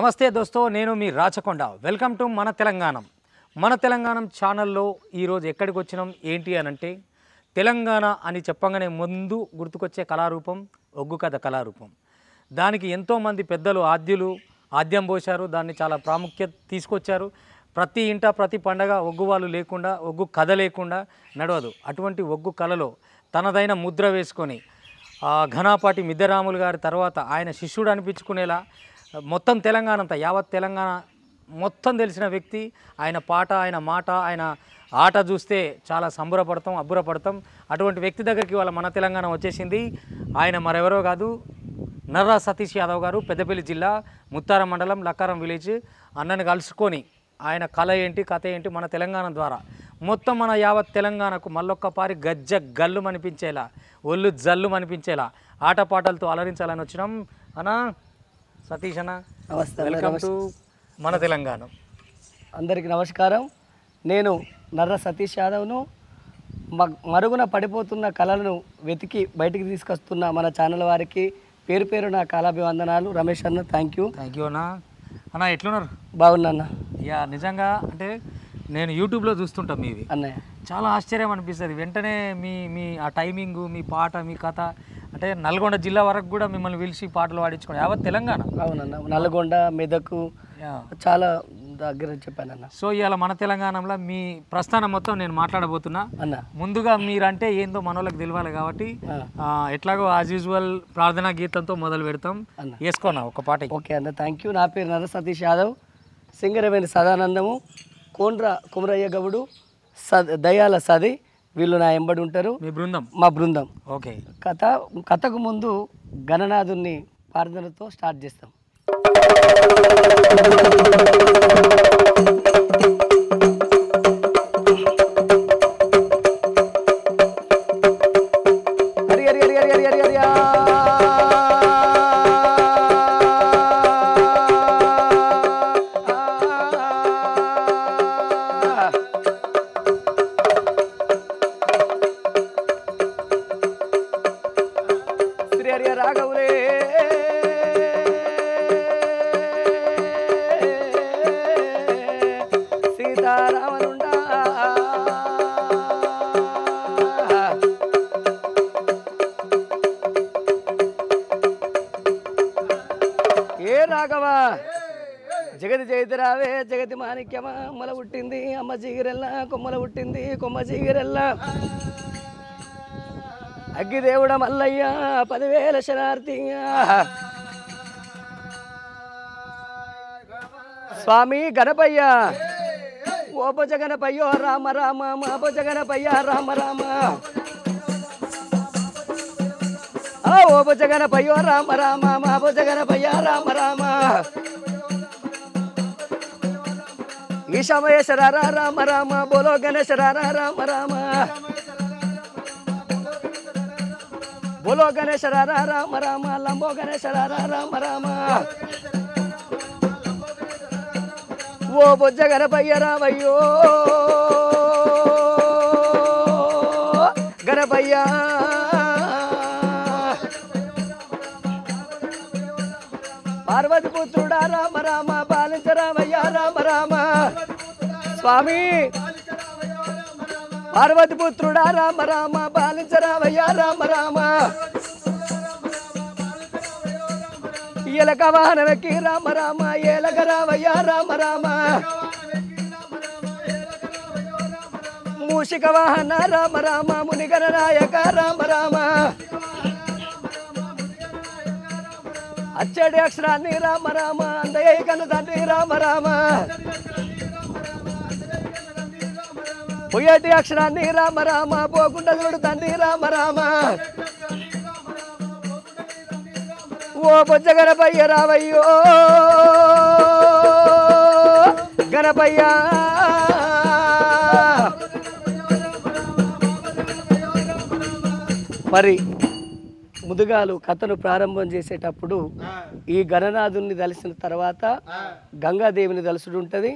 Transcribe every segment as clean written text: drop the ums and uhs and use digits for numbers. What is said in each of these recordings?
నమస్తే దోస్తో, నేను మీ Rachakonda. Welcome to మన తెలంగాణ ఛానల్లో ఈరోజు ఎక్కడికి వచ్చినాం ఏంటి అని అంటే, తెలంగాణ అని చెప్పగానే ముందు గుర్తుకొచ్చే కళారూపం ఒగ్గు కథ కళారూపం. దానికి ఎంతోమంది పెద్దలు ఆద్యం పోశారు, దాన్ని చాలా ప్రాముఖ్యత తీసుకొచ్చారు. ప్రతి ఇంట ప్రతి పండగ ఒగ్గు వాళ్ళు లేకుండా, ఒగ్గు కథ లేకుండా నడవదు. అటువంటి ఒగ్గు కళలో తనదైన ముద్ర వేసుకొని ఘనాపాటి మిద్దరాములు గారి తర్వాత ఆయన శిష్యుడు అనిపించుకునేలా మొత్తం తెలంగాణ అంతా, యావత్ తెలంగాణ మొత్తం తెలిసిన వ్యక్తి. ఆయన పాట, ఆయన మాట, ఆయన ఆట చూస్తే చాలా సంబరపడతాం, అబ్బురపడతాం. అటువంటి వ్యక్తి దగ్గరికి వాళ్ళ మన తెలంగాణ వచ్చేసింది. ఆయన మరెవరో కాదు, నర్రా సతీష్ యాదవ్ గారు. పెద్దపల్లి జిల్లా ముత్తారం మండలం లక్కారం విలేజ్. అన్నని కలుసుకొని ఆయన కళ ఏంటి, కథ ఏంటి, మన తెలంగాణ ద్వారా మొత్తం మన యావత్ తెలంగాణకు మళ్ళొక్కపారి గజ్జ గల్లు అనిపించేలా, ఒళ్ళు జల్లు అనిపించేలా ఆటపాటలతో అలరించాలని వచ్చినాం. అన్నా సతీష్ అన్న, నమస్తే. వెల్కమ్ టు మన తెలంగాణ. అందరికీ నమస్కారం. నేను నర్ర సతీష్ యాదవ్ను. మరుగున పడిపోతున్న కళలను వెతికి బయటికి తీసుకొస్తున్న మన ఛానల్ వారికి పేరు పేరు నా కళాభివందనాలు. రమేష్ అన్న, థ్యాంక్ యూ అన్న. అన్న ఎట్లున్నారు? బాగున్నా అన్న. యా, నిజంగా అంటే నేను యూట్యూబ్లో చూస్తుంటాం మీవి, అన్నయ్య చాలా ఆశ్చర్యం అనిపిస్తుంది. వెంటనే మీ ఆ టైమింగు, మీ పాట, మీ కథ, అంటే నల్గొండ జిల్లా వరకు కూడా మిమ్మల్ని పిలిచి పాటలు పాడించుకోండి, యావత్ తెలంగాణ. అవునన్న, నల్గొండ, మెదకు చాలా దగ్గర చెప్పానన్న. సో ఇవాళ మన తెలంగాణలో మీ ప్రస్థానం మొత్తం నేను మాట్లాడబోతున్నా అన్న. ముందుగా మీరంటే ఏందో మనోళ్ళకి తెలియాలి కాబట్టి ఎట్లాగో యాజ్ యూజువల్ ప్రార్థనా గీతంతో మొదలు పెడతాం. వేసుకోనా ఒక పాట? ఓకే అన్న, థ్యాంక్ యూ. నా పేరు నర్ర సతీష్ యాదవ్. సింగరవేణి సదానందము, కోండ్ర కుమరయ్య గౌడు, దయాల సది, వీళ్ళు నా ఎంబడి ఉంటారు. మీ బృందం? మా బృందం. ఓకే. కథకు ముందు గణనాథుని ప్రార్థనతో స్టార్ట్ చేస్తాం. జగతి జయతిరావే జగతి మాణిక్యమా, అమ్మల పుట్టింది అమ్మ జీగిరెల్లా, కొమ్మల పుట్టింది కొమ్మ జీగిరెల్లా, అగ్గిదేవుడ మల్లయ్య 10,000 శనార్థి, స్వామి గణపయ్య ఓ బొజ గణపయ్యో రామ రామ, మా బొజ గణపయ్య రామ రామ, ఓ బొజ గణపయ్యో రామ రామ, మా బొజ గణపయ్య రామ రామ, ఈశామయేశ్వర రామ రామ, బోలో గణేశ్వర రామ రామ, బోలో గణేశ్వర రామ రామ, లంబో గణేశ్వర రామ రామ, ఓ బొజ్జ గణపయ్య రామయ్యో గణపయ్య, పార్వతి పుత్రుడా రామ రామ, పాలించరామయ్య రామ రామ, స్వామి పార్వతి పుత్రుడా రామ రామ, పాలించరామయ్య రామ రామ, ఏలక వాహనమెక్కి రామ రామ, ఏలక రామయ్య రామ రామ, మూషిక వాహన రామ రామ, మునిగణ నాయక రామ రామ, అచ్చడి అక్షరాన్ని రామ రామ, అందయ్యకను తండ్రి రామ రామ, పొయ్యటి అక్షరాన్ని రామ రామ, పోకుండదుడు తండ్రి రామ రామ, ఓ బొజ్జ గణపయ్య రావయ్యో గణపయ్య, మరి ముదుగాలు కథను ప్రారంభం చేసేటప్పుడు ఈ గణనాథుని దలిసిన తర్వాత గంగాదేవిని దలుసుడు ఉంటుంది.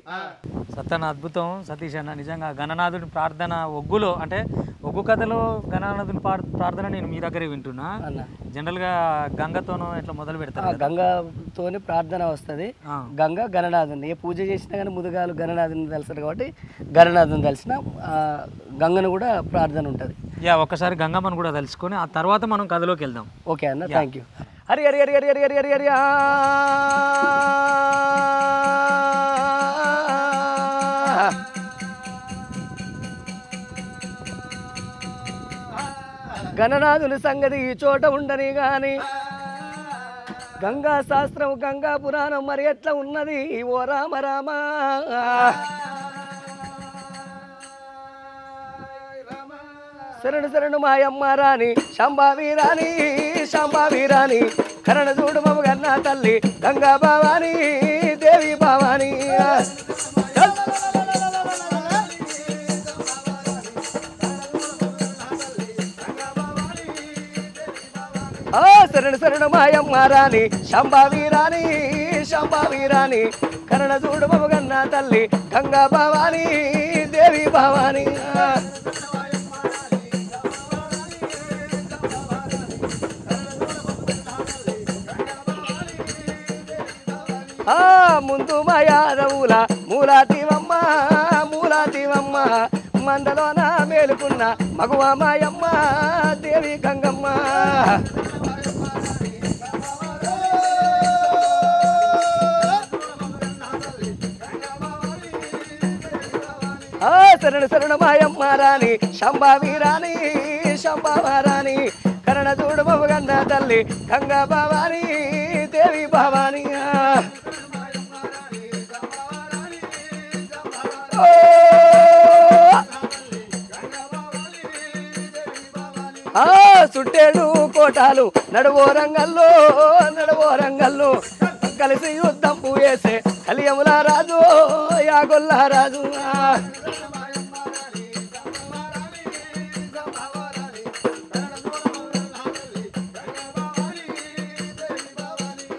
సత్యన అద్భుతం సతీష్ అన్న. నిజంగా గణనాథుడి ప్రార్థన ఒగ్గులో అంటే ఒగ్గు కథలో గణనాథుని ప్రార్థన నేను మీ దగ్గరే వింటున్నా. జనరల్గా గంగతోనో ఇట్లా మొదలు పెడతారు. గంగతోని ప్రార్థన వస్తుంది. గంగ గణనాథుని ఏ పూజ చేసినా కానీ ముదుగాలు గణనాథుని దలుస్తారు కాబట్టి గణనాథుని దలిసిన గంగను కూడా ప్రార్థన ఉంటుంది. ఒక్కసారి గంగమ్మను కూడా తెలుసుకొని ఆ తర్వాత మనం కథలోకి వెళ్దాం. ఓకే అన్న, థ్యాంక్ యూ. హరి హరి హరి హరి హరి హరి హరి హరి గణనాథుని సంగతి ఈ చోట ఉండని గాని గంగా శాస్త్రం గంగా పురాణం మరి ఎట్లా ఉన్నది ఓ రామ రామ. శరణు శరణు మాయమ్మ రాణి శాంబావి రాణి శాంబావి రాణి కరణ చూడు మమ్మ గన్నా తల్లి గంగా భవాని దేవి భవాని. శరణు శరణు మాయమ్మ రాణి శాంబావి రాణి శాంబావి రాణి కరణ చూడు మమ్మ గన్నా తల్లి గంగా భవాని దేవి భవాని. ముందు మా యాదవుల మూలాతివమ్మ మూలాతివమ్మ మందలోన మేలుకున్న మగువ మాయమ్మ దేవి గంగమ్మ. శరణ శరణ మాయమ్మ రాణి శాంబావి రాణి శాంబావ రాణి కరణ చూడు మగన్న తల్లి గంగా భవాని దేవి భవాని. సుట్టేడు కోటాలు నడువో రంగల్లో నడువో రంగల్లో కలిసి యుద్ధం పూయేసే కలియముల రాజు యాగొల్ల రాజు.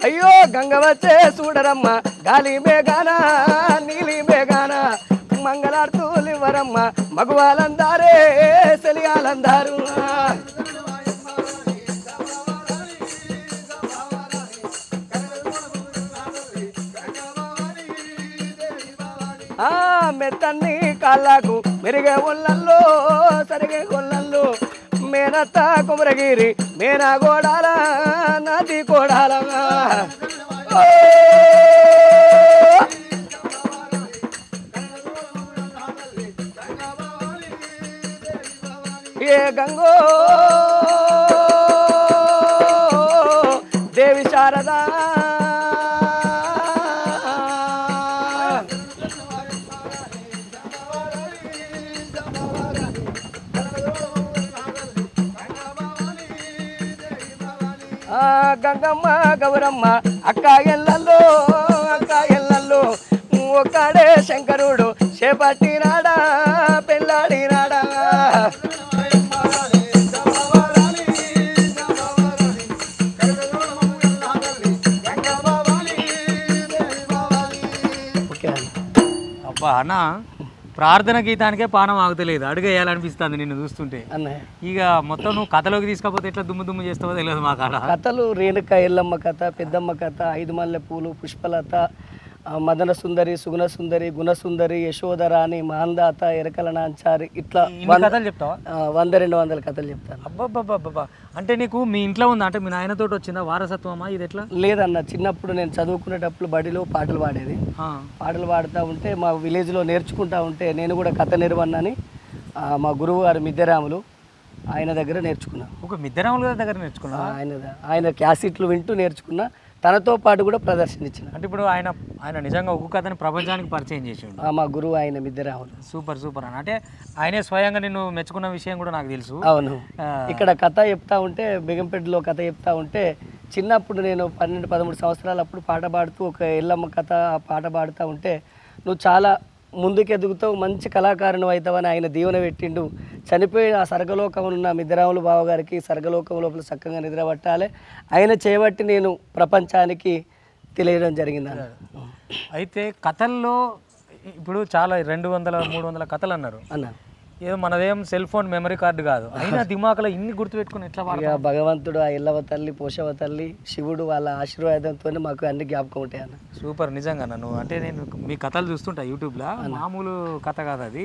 అయ్యో గంగ వచ్చే చూడరమ్మ గాలి మేఘాన నీలి మేఘాన మంగళార్తులు ఇవ్వరమ్మ మగవాళ్ళందారే సెలియాలందారు. మెత్తన్ని కాళ్ళకు మెరిగే ఒళ్ళల్లో సరిగే కొళ్ళల్లో మేనత్త కుమరగిరి మేనా గోడాల నాది కోడాల. ఏ గంగో దేవి శారదా గంగమ్మ గౌరమ్మ అక్క ఎల్లల్లో అక్క ఎల్లల్లో ఒక్కడే శంకరుడు చేపట్టినాడా పెళ్ళాడినాడా. అబ్బా అన్న ప్రార్థన గీతానికే పానం ఆగుతలేదు, అడుగేయాలనిపిస్తుంది నిన్ను చూస్తుంటే. ఇక మొత్తం నువ్వు కథలోకి తీసుకపోతే ఎట్లా దుమ్ము దుమ్ము చేస్తావో తెలియదు మా కాడ. కథలు రేణుక ఎల్లమ్మ కథ, పెద్దమ్మ కథ, 5 మల్లె పూలు, పుష్పలత, మదన సుందరి, సుగుణ సుందరి, గుణసుందరి, యశోధరాణి, మహందాత, ఎరకల నాంచారి, ఇట్లా కథలు చెప్తావా? 100-200 కథలు చెప్తాను. అబ్బాబ్బాబ్బా, అంటే నీకు మీ ఇంట్లో ఉందా, అంటే మీ నాయనతో వచ్చిందా వారసత్వమా ఇది ఎట్లా? లేదన్న, చిన్నప్పుడు నేను చదువుకునేటప్పుడు బడిలో పాటలు పాడేది. పాటలు పాడుతూ ఉంటే మా విలేజ్లో నేర్చుకుంటా ఉంటే నేను కూడా కథ నిర్వహణని మా గురువు గారు మిద్దెరాములు ఆయన దగ్గర నేర్చుకున్నా. ఒక మిద్దెరాములు గారి దగ్గర నేర్చుకున్నా? ఆయన క్యాసెట్లు వింటూ నేర్చుకున్నా, తనతో పాటు కూడా ప్రదర్శన ఇచ్చిన. అంటే ఇప్పుడు ఆయన నిజంగా ఒక్క కథని ప్రపంచానికి పరిచయం చేసిండు. మా గురువు ఆయన మిద్దెరాములు. సూపర్ సూపర్ అని. అంటే ఆయనే స్వయంగా నిన్ను మెచ్చుకున్న విషయం కూడా నాకు తెలుసు. అవును. ఇక్కడ కథ చెప్తా ఉంటే, బేగంపేటలో కథ చెప్తా ఉంటే, చిన్నప్పుడు నేను 12-13 సంవత్సరాలు అప్పుడు పాట పాడుతూ ఒక ఎల్లమ్మ కథ పాట పాడుతూ ఉంటే, నువ్వు చాలా ముందుకు ఎదుగుతావు, మంచి కళాకారుని అవుతావని ఆయన దీవెన పెట్టిండు. చనిపోయి ఆ స్వర్గలోకంలో ఉన్న మిద్దరాములు బావగారికి స్వర్గలోకం లోపల చక్కగా నిద్ర పట్టాలి. ఆయన చేయబట్టి నేను ప్రపంచానికి తెలియడం జరిగింది అన్న. అయితే కథల్లో ఇప్పుడు చాలా 200-300 కథలు అన్నారు అన్న ఏదో మనదేం సెల్ ఫోన్ మెమరీ కార్డు కాదు, అయినా దిమాకులో ఇన్ని గుర్తుపెట్టుకుని ఎట్లా ఇక భగవంతుడు, ఆ ఎల్లవ తల్లి, పోషవ తల్లి, శివుడు వాళ్ళ ఆశీర్వాదంతో మాకు అన్ని జ్ఞాపకం ఉంటాయి అన్న. సూపర్. నిజంగా నన్ను అంటే నేను మీ కథలు చూస్తుంటా యూట్యూబ్లో, మామూలు కథ కాదు అది.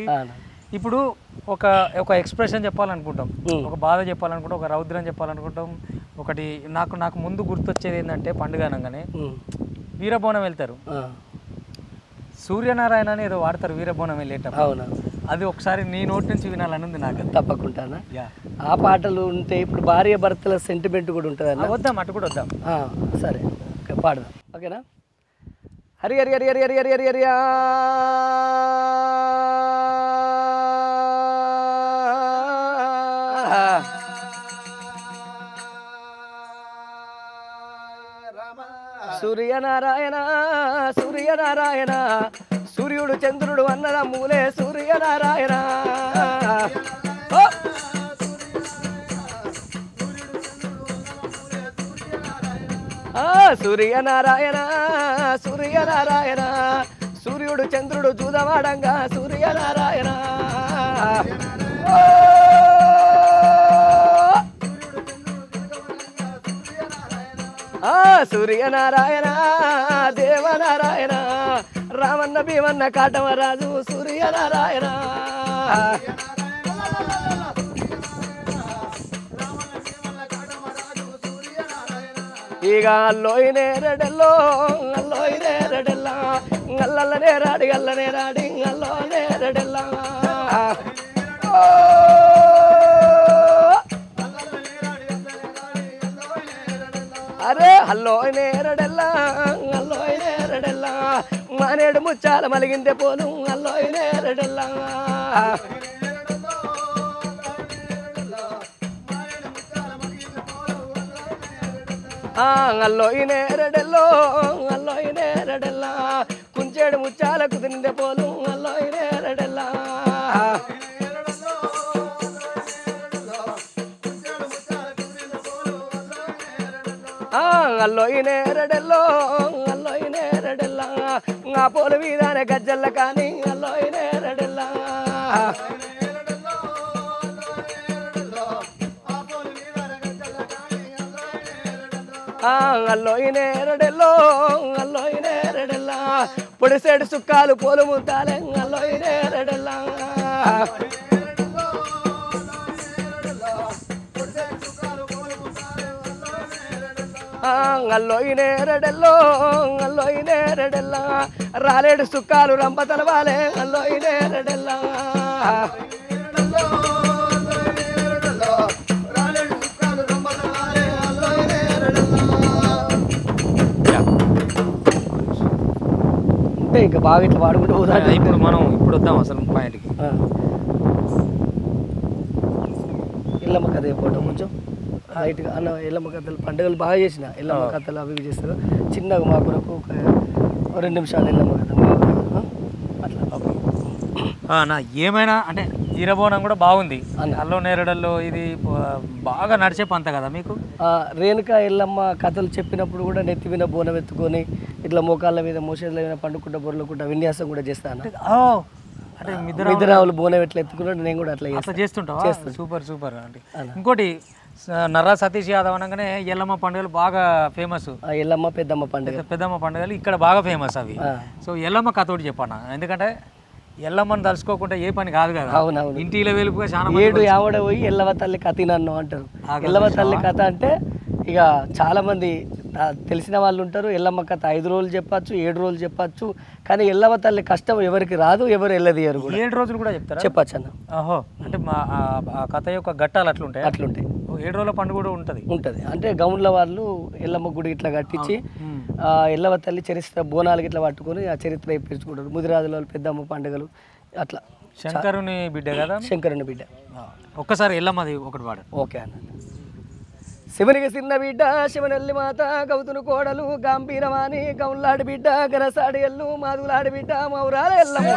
ఇప్పుడు ఒక ఒక ఎక్స్ప్రెషన్ చెప్పాలనుకుంటాం, ఒక బాధ చెప్పాలనుకుంటాం, ఒక రౌద్రం చెప్పాలనుకుంటాం. ఒకటి నాకు ముందు గుర్తొచ్చేది ఏంటంటే పండుగ అనగానే వీరబోనం వెళ్తారు, సూర్యనారాయణ అని ఏదో వాడతారు వీరబోనం వెళ్ళేటప్పుడు. అవునా, అది ఒకసారి నీ నోటి నుంచి వినాలని ఉంది నాకు. తప్పకుండా ఆ పాటలు ఉంటే ఇప్పుడు భార్య భర్తల సెంటిమెంట్ కూడా ఉంటుంది అన్న. వద్దాం, అటు కూడా వద్దాం. సరే పాడదాం, ఓకేనా? హరి హరి హరి హరి హరి హరి హరి హరి సూర్యనారాయణ సూర్యనారాయణ, సూర్యుడు చంద్రుడు అన్నదమ్ములే సూర్యనారాయణ. సూర్యనారాయణ సూర్యనారాయణ, సూర్యుడు చంద్రుడు చూదవాడంగా సూర్యనారాయణ. సూర్యనారాయణ దేవనారాయణ, రామన్న భీమన్న కాటమరాజు సూర్యనారాయణ. ఇక అల్లోయినేరడెల్లో అల్లోయినేరడెల్లా, అల్లనే రాడి అల్లనే రాడి అల్లోనేరడెల్లా. అరే అల్లోయినేరడెల్లా అల్లోయినేరడెల్లా, మానేడు ముచ్చాల మలిగిందే పోను అల్లోయినేరడెల్లా. అల్లోయినేరడెల్లో అల్లోయినేరడెల్లా, కుంచేడు ముచ్చాల కుదిరిందే పోను అల్లోయినేరడెల్లా. అల్లోయినేరడెల్లో అల్లోయినేరడెల్లా, నా పోలు వీదానే గజ్జల్ల కానీ అల్లోయినేరడెల్లా. అల్లోయినేరడెల్లో అల్లోయినేరడెల్లా, పొడిసేడు సుక్కాలు పోలు ముద్దాలే అల్లోయినేరడెల్లా. అల్లోయినేరడెల్లో అల్లోయినేరడెల్లా, రాలేడు సుక్కాలు రంపతలవాలే అల్లోయినేరడెల్లా. అంటే ఇంకా బాగా ఇట్లా వాడుకుంటూ పోతా. ఇప్పుడు మనం వద్దాం అసలు పాయింట్కి. ఇల్లమ్మ కథ చెప్పడం కొంచెం లైట్గా అన్న. ఎల్లమ్మ కథలు పండుగలు బాగా చేసిన, ఎల్లమ్మ కథలు అవి చేస్తారు చిన్నగా. మా కొరకు ఒక 2 నిమిషాలు ఎల్లమ్మ కథ అట్లా. నా ఏమైనా అంటే వీరబోనం కూడా బాగుంది అల్లో నేరడల్లో, ఇది బాగా నడిచే పంత కదా మీకు. రేణుకా ఎల్లమ్మ కథలు చెప్పినప్పుడు కూడా నెత్తి మీద బోనం ఎత్తుకొని ఇట్లా మోకాళ్ళ మీద మోసేళ్ళ మీద పండుకుంటా బొర్రలుకుంటా విన్యాసం కూడా చేస్తాను. అంటే మిద్దరావులు బోనం ఎట్లా ఎత్తుకున్నాడు నేను కూడా అట్లా చేస్తుంటా. సూపర్ సూపర్ అంటే. ఇంకోటి నర్రా సతీష్ యాదవ్ అనగానే ఎల్లమ్మ పండుగలు బాగా ఫేమస్. ఎల్లమ్మ పెద్దమ్మ పండుగలు ఇక్కడ బాగా ఫేమస్ అవి. సో ఎల్లమ్మ కథ ఒకటి చెప్పన్నా, ఎందుకంటే ఎల్లమ్మని తలుచుకోకుండా ఏ పని కాదు కదా. అవునవును, ఇంటిలో వెలుపుగా చాలా 7 ఆవిడ పోయి ఎల్లవ తల్లి కథ నన్ను అంటారు. ఎల్లవ తల్లి కథ అంటే ఇక చాలా మంది తెలిసిన వాళ్ళు ఉంటారు. ఎల్లమ్మ కథ 5 రోజులు చెప్పచ్చు, 7 రోజులు చెప్పచ్చు. కానీ ఎల్లవ తల్లి కష్టం ఎవరికి రాదు, ఎవరు వెళ్ళదీయరు. 7 రోజులు కూడా చెప్తారు, చెప్పచ్చు అన్న. ఓహో, అంటే మా కథ యొక్క ఘట్టాలు అట్లుంటాయి. 7 రోజుల పండుగ కూడా ఉంటుంది. అంటే గౌండ్ల వాళ్ళు ఎల్లమ్మ గుడి ఇట్లా కట్టించి ఎల్లవ తల్లి చరిత్ర బోనాలకి ఇట్లా పట్టుకొని ఆ చరిత్ర ఇప్పించుకుంటారు. ముదిరాజుల పెద్దమ్మ పండుగలు అట్లా. శంకరుని బిడ్డ కదా. శంకరుని బిడ్డ. ఒక్కసారి ఎల్లమ్మది ఒకటి పాడు. ఓకే అన్న. శివునికి చిన్న బిడ్డ శివనెల్లి మాత గౌతును కోడలు గంభీరమాని గౌన్లాడి బిడ్డ గరసాడి ఎల్లు మాదులాడి బిడ్డ మౌరాల ఎల్లమ్మ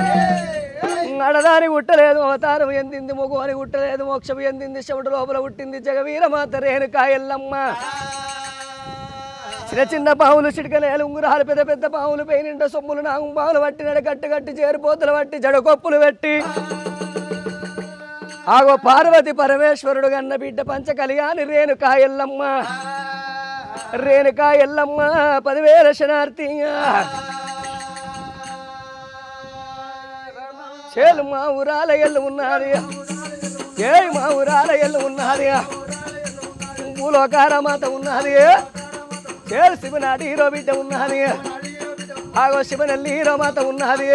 అడదాని ఉట్టలేదు అవతారం ఎందింది మొగు అని ఉట్టలేదు మోక్షం ఎందింది శివుడు లోపల పుట్టింది జగవీర మాత రేణుకా ఎల్లమ్మ చిన్న చిన్న పావులు చిటికనేలు ఉంగురాలు పెద్ద పెద్ద పావులు పైనింట సొమ్ములు నాగం పావులు పట్టినాడు గట్టి గట్టి చేరిపోతలు పట్టి జడకొప్పులు పెట్టి ఆగో పార్వతి పరమేశ్వరుడు గన్న బిడ్డ పంచ కళ్యాణి రేణుకా ఎల్లమ్మ రేణుకా ఎల్లమ్మ 10,000 శనార్థి చేలు మా ఊరాల ఎల్లు ఉన్నది ఏ మా ఊరాల ఎల్లు ఉన్నది భూలోకార మాత ఉన్నది చేలు శివనాటి హీరో బిడ్డ ఉన్నది ఆగో శివనల్లి హీరో మాత ఉన్నది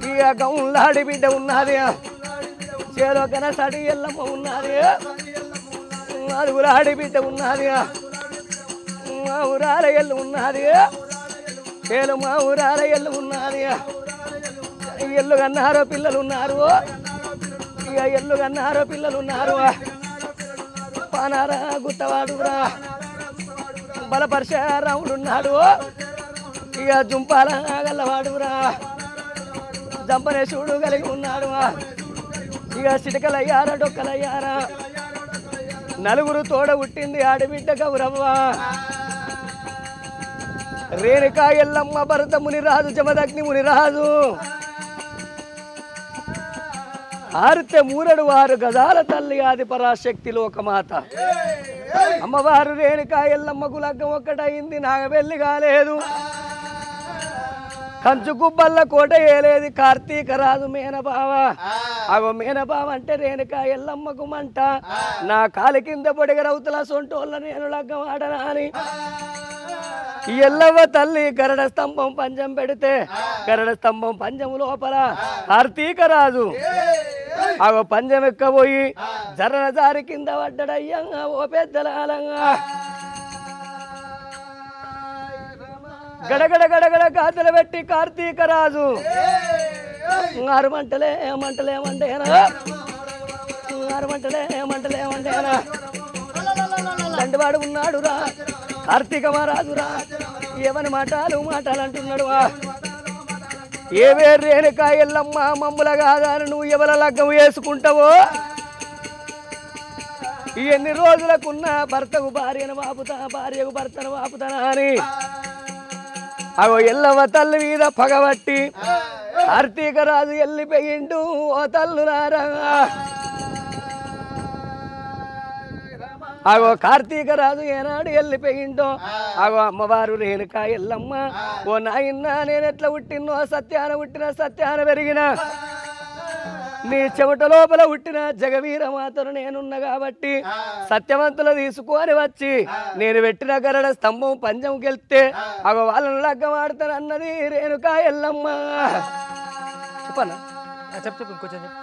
ఇక గౌన్లాడి బిడ్డ ఉన్నది చేలో కనసాడి ఎల్లమ్మ ఉన్నది మాదుగులాడి బిడ్డ ఉన్నది మా ఊరాల ఎల్లు ఉన్నది చేలు మా ఊరాల ఎల్లు ఉన్నది ఎల్లు కన్నారో పిల్లలు ఉన్నారు ఇక ఎల్లు కన్నారో పిల్లలు ఉన్నారు పానారా గుట్టవాడురా బలపరిశ రాముడు ఉన్నాడు ఇక జుంపాల గల్లవాడురా జంపనేశుడు కలిగి ఉన్నాడు ఇక చిటకలయ్యారా డొక్కలయ్యారా నలుగురు తోడ పుట్టింది ఆడబిడ్డ గౌరవ్వ రేణుకా ఎల్లమ్మ భరత మునిరాజు జమదగ్ని మునిరాజు ఆరితే మూరడు వారు గదాల తల్లి ఆది పరాశక్తి లోకమాత అమ్మవారు రేణుకా ఎల్లమ్మకు లగ్గం ఒక్కటయింది నాగబెల్లి కాలేదు కంచు గుబ్బల్ల కోట ఏలేది కార్తీక రాజు మేనబావ అగో మేనబావ అంటే రేణుకా ఎల్లమ్మకు మంట నా కాలి కింద పొడిగరవుతుల సొంటోళ్ళ నేను లగ్గం ఆడనా అని ఎల్లవ్వ తల్లి గరడ స్తంభం పంజం పెడితే గరడ స్తంభం పంజం లోపల కార్తీక రాజు అగో పంజం ఎక్కబోయి జరన జారి కింద పడ్డడయ్యంగా ఓ పెద్దలాలంగా గడగడ గడగడ గాతలు పెట్టి కార్తీక రాజు ఆరు మంటలే మంటలేమంటేనా ఆరు మంటలే మంటలేమంటేనా దండివాడు ఉన్నాడు రా కార్తీక మహారాజురా ఏమని మాటలు అంటున్నాడు ఏవే రేణుకా ఎల్లమ్మ మమ్ముల కాదని నువ్వు ఎవల లగ్గం వేసుకుంటావో ఎన్ని రోజులకున్నా భర్తకు భార్యను వాపుతా భార్యకు భర్తను వాపుతానా అని అగో ఎల్లవ్వ తల్లి మీద పగబట్టి కార్తీక రాజు వెళ్ళిపోయిండు ఓ తల్లులారా అగో కార్తీక రాజు ఏనాడు వెళ్ళిపోయిండో అగో అమ్మవారు రేణుకా ఎల్లమ్మ ఓ నాయన్న నేను ఎట్లా పుట్టినో సత్యాన పుట్టిన సత్యాన పెరిగిన నీ చెమట లోపల పుట్టిన జగవీర మాతను నేనున్నా కాబట్టి సత్యవంతులు తీసుకొని వచ్చి నేను పెట్టిన గరడ స్తంభం పంజం గెలిస్తే అగో వాళ్ళను లగ్గం ఆడతాను అన్నది రేణుకా ఎల్లమ్మ చెప్పనా చెప్పు ఇంకొంచెం చెప్పు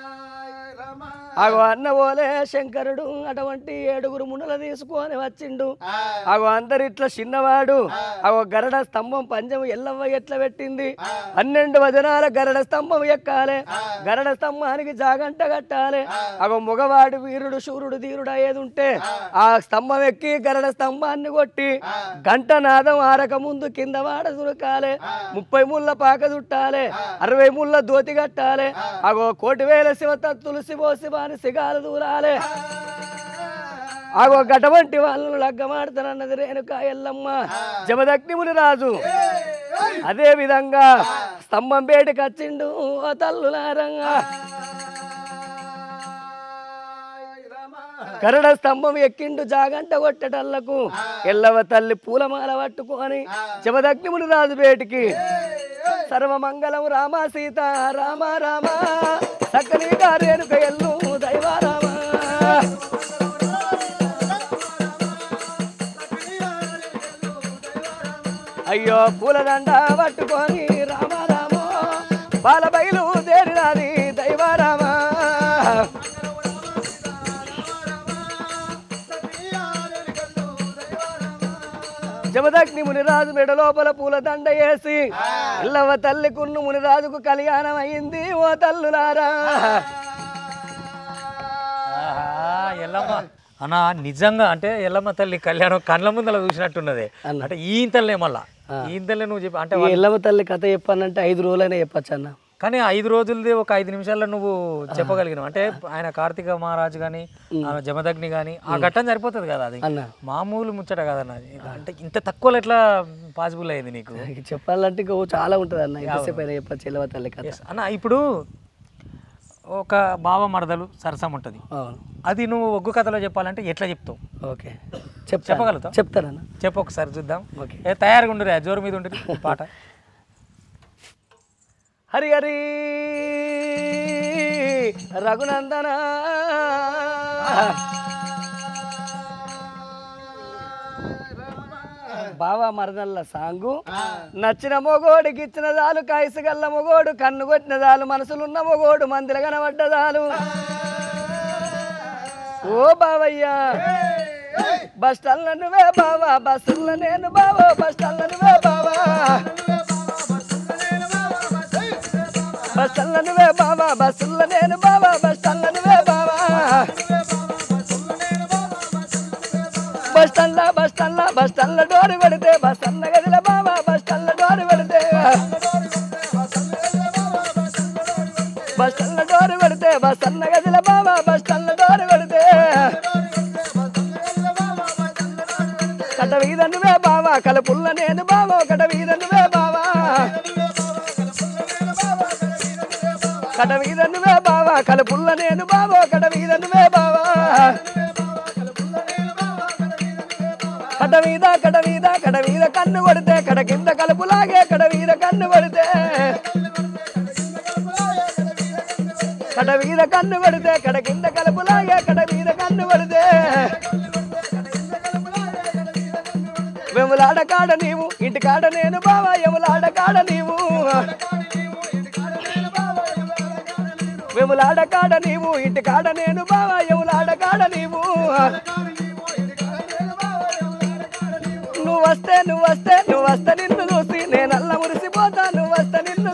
అగో అన్న ఓలే శంకరుడు అటువంటి 7 మునలు తీసుకొని వచ్చిండు అగో అందరిట్లా చిన్నవాడు అగో గరడ స్తంభం పంజం ఎల్లవ్వ ఎట్లా పెట్టింది 12 వజనాల గరడ స్తంభం ఎక్కాలి గరడ స్తంభానికి జాగంట కట్టాలి అగో మగవాడు వీరుడు శూరుడు ధీరుడు అయ్యేది ఉంటే ఆ స్తంభం ఎక్కి గరడ స్తంభాన్ని కొట్టి గంట నాదం ఆరక ముందు కింద వాడ దురకాలి 30 ముళ్ళ పాక చుట్టాలి 60 ముళ్ళ దోతి కట్టాలి అగో 1,000 శివతత్తులు శివోశివ సిగాలు దూరాలే ఆగో గటవంటి వాళ్ళను లగ్గమాడతానన్నది రేణుకా ఎల్లమ్మ జమదగ్ని మునిరాజు అదే విధంగా స్తంభం బేటికి వచ్చిండు ఓ తల్లులారంగా గరడ స్తంభం ఎక్కిండు జాగంట కొట్టటల్లకు ఎల్లవ తల్లి పూలమాల పట్టుకొని జమదగ్ని మునిరాజు బేటికి సర్వమంగళం రామ సీత రామ రామ సకలి రేణుక ఎల్లు దైవారామ అయ్యో పూలదండ పట్టుకొని రామ రామ బాల బయలు దేరినాది దైవారామ జమదగ్ని మునిరాజు మెడ లోపల పూల దండ వేసి ఎల్లవ్వ తల్లి కున్ను మునిరాజుకు కళ్యాణం అయింది ఓ తల్లులారా ఎల్లమ్మ అన్న నిజంగా అంటే ఎల్లమ్మ తల్లి కళ్యాణం కళ్ళ ముందర చూసినట్టున్నది అంటే ఈ ఇంతలే మళ్ళా ఈ ఇంతలే నువ్వు చెప్పి అంటే ఎల్లమ్మ తల్లి కథ చెప్పానంటే 5 రోజులైనా చెప్పచ్చు అన్న. కానీ 5 రోజులది ఒక 5 నిమిషాల్లో నువ్వు చెప్పగలిగినావు అంటే ఆయన కార్తీక మహారాజు కానీ జమదగ్ని కానీ ఆ ఘట్టం సరిపోతుంది కదా అది మామూలు ముచ్చట కదన్న అంటే ఇంత తక్కువలో ఎట్లా పాసిబుల్ అయింది నీకు చెప్పాలంటే ఇంకా చాలా ఉంటుంది అన్న ఎంతసేపు అయినా చెప్పచ్చు ఎల్లమ్మ తల్లి కథ అన్న. ఇప్పుడు ఒక బావ మరదలు సరసం ఉంటుంది అది నువ్వు ఒగ్గు కథలో చెప్పాలంటే ఎట్లా చెప్తావు? ఓకే చెప్పగలుగుతావు? చెప్తానన్న చెప్పు ఒకసారి చూద్దాం. ఓకే తయారుగా ఉండరు జోరు మీద ఉంటుంది పాట. హరి హరి రఘునందన బావా మరదల్ల సాంగు నచ్చిన మొగోడికి ఇచ్చిన దాలు కాయసగల్ల మొగోడు కన్ను కొట్టిన దాలు మనసులున్న మొగోడు మందిర కనబడ్డదాలు ఓ బావయ్యా బస్టల్ల నువ్వే బావా బస్సుల్ల నేను బావో బస్టల్ల నువ్వే బావా బస్టల్ల నువ్వే బావా బస్సుల్ల నేను బావా బస్టల్ల నువ్వే బావా బస్టల్ల డోరు పెడితే బస్టల్ల గదిల బావా బస్టల్ల డోరు పెడితే బస్టల్ల డోరు పెడితే బస్టల్ల గదిల బావా బస్టల్ల డోరు పెడితే కట వీధ నువ్వే బావా కలుపుల్ల నేను బావో కట వీధ నువ్వే బావా కట వీధ నువ్వే బావా కలుపుల్ల నేను బావో కట వీధ నువ్వే బావా కడ మీద కన్ను కొడితే కడ కింద కలుపులాగే కడ మీద కన్ను కొడితే కడ మీద కన్ను కొడితే కడ కింద కలుపులాగే కడ మీద కన్ను కొడితే వెములాడ కాడ నీవు ఇంటి కాడ నేను బావా ఎములాడ కాడ నీవు వెములాడ కాడ నీవు ఇంటి కాడ నేను బావా ఎములాడ కాడ నీవు నువ్వు వస్తే నిన్ను చూసి నేనల్ల మురిసిపోతా నువ్వు వస్తే నిన్ను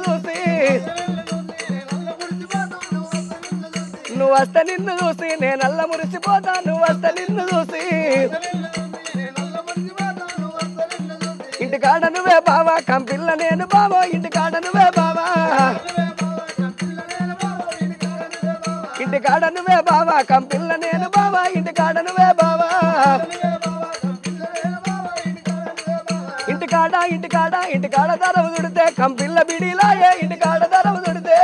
చూసి నేనల్ల మురిసిపోతా నువ్వు వస్తే నిన్ను చూసి ఇంటికాడ నువ్వే బావా కంపిల్ల నేను బావో ఇంటికాడ నువ్వే బావా ఇంటికాడ నువ్వే బావా కంపిల్ల నేను బావా ఇంటికాడ నువ్వే బావా ఇంటికాడ దరవు దుడితే కంపిల్ల బిడిలాయే ఇంటికాడ దరవు దుడితే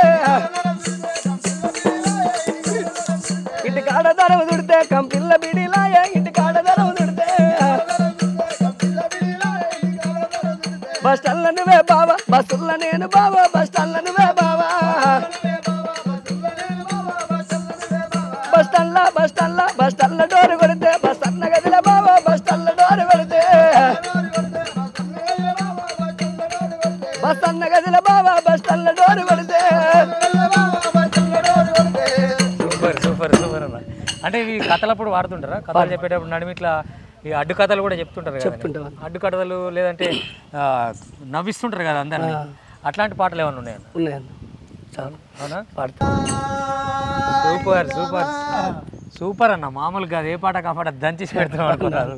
ఇంటికాడ దరవు దుడితే కంపిల్ల బిడిలాయే ఇంటికాడ దరవు దుడితే బస్టల్ల నువ్వే బావా బస్సుల్ల నేను బావా బస్టల్ల నువ్వే బావా బస్టల్ల డోరు కొడితే బస్టల్ల గదిల బావా బస్టల్ల డోరు కొడితే బస్టల్ల గదిల బావా బస్టల్ల డోరు కొడితే సూపర్ అన్న. అంటే ఇవి కథలప్పుడు వాడుతుంటారా? కథలు చెప్పేటప్పుడు నడిమిట్లా ఈ అడ్డు కథలు కూడా చెప్తుంటారు కదా, అడ్డు కథలు లేదంటే నవ్విస్తుంటారు కదా అందరినీ, అట్లాంటి పాటలు ఏమైనా ఉన్నాయన్న? ఉన్నాయన్న అవునా? పాడతా. సూపర్ అన్న. మామూలుగా ఏ పాట కాపాట దంచేసి పెడతాం అనుకున్నారు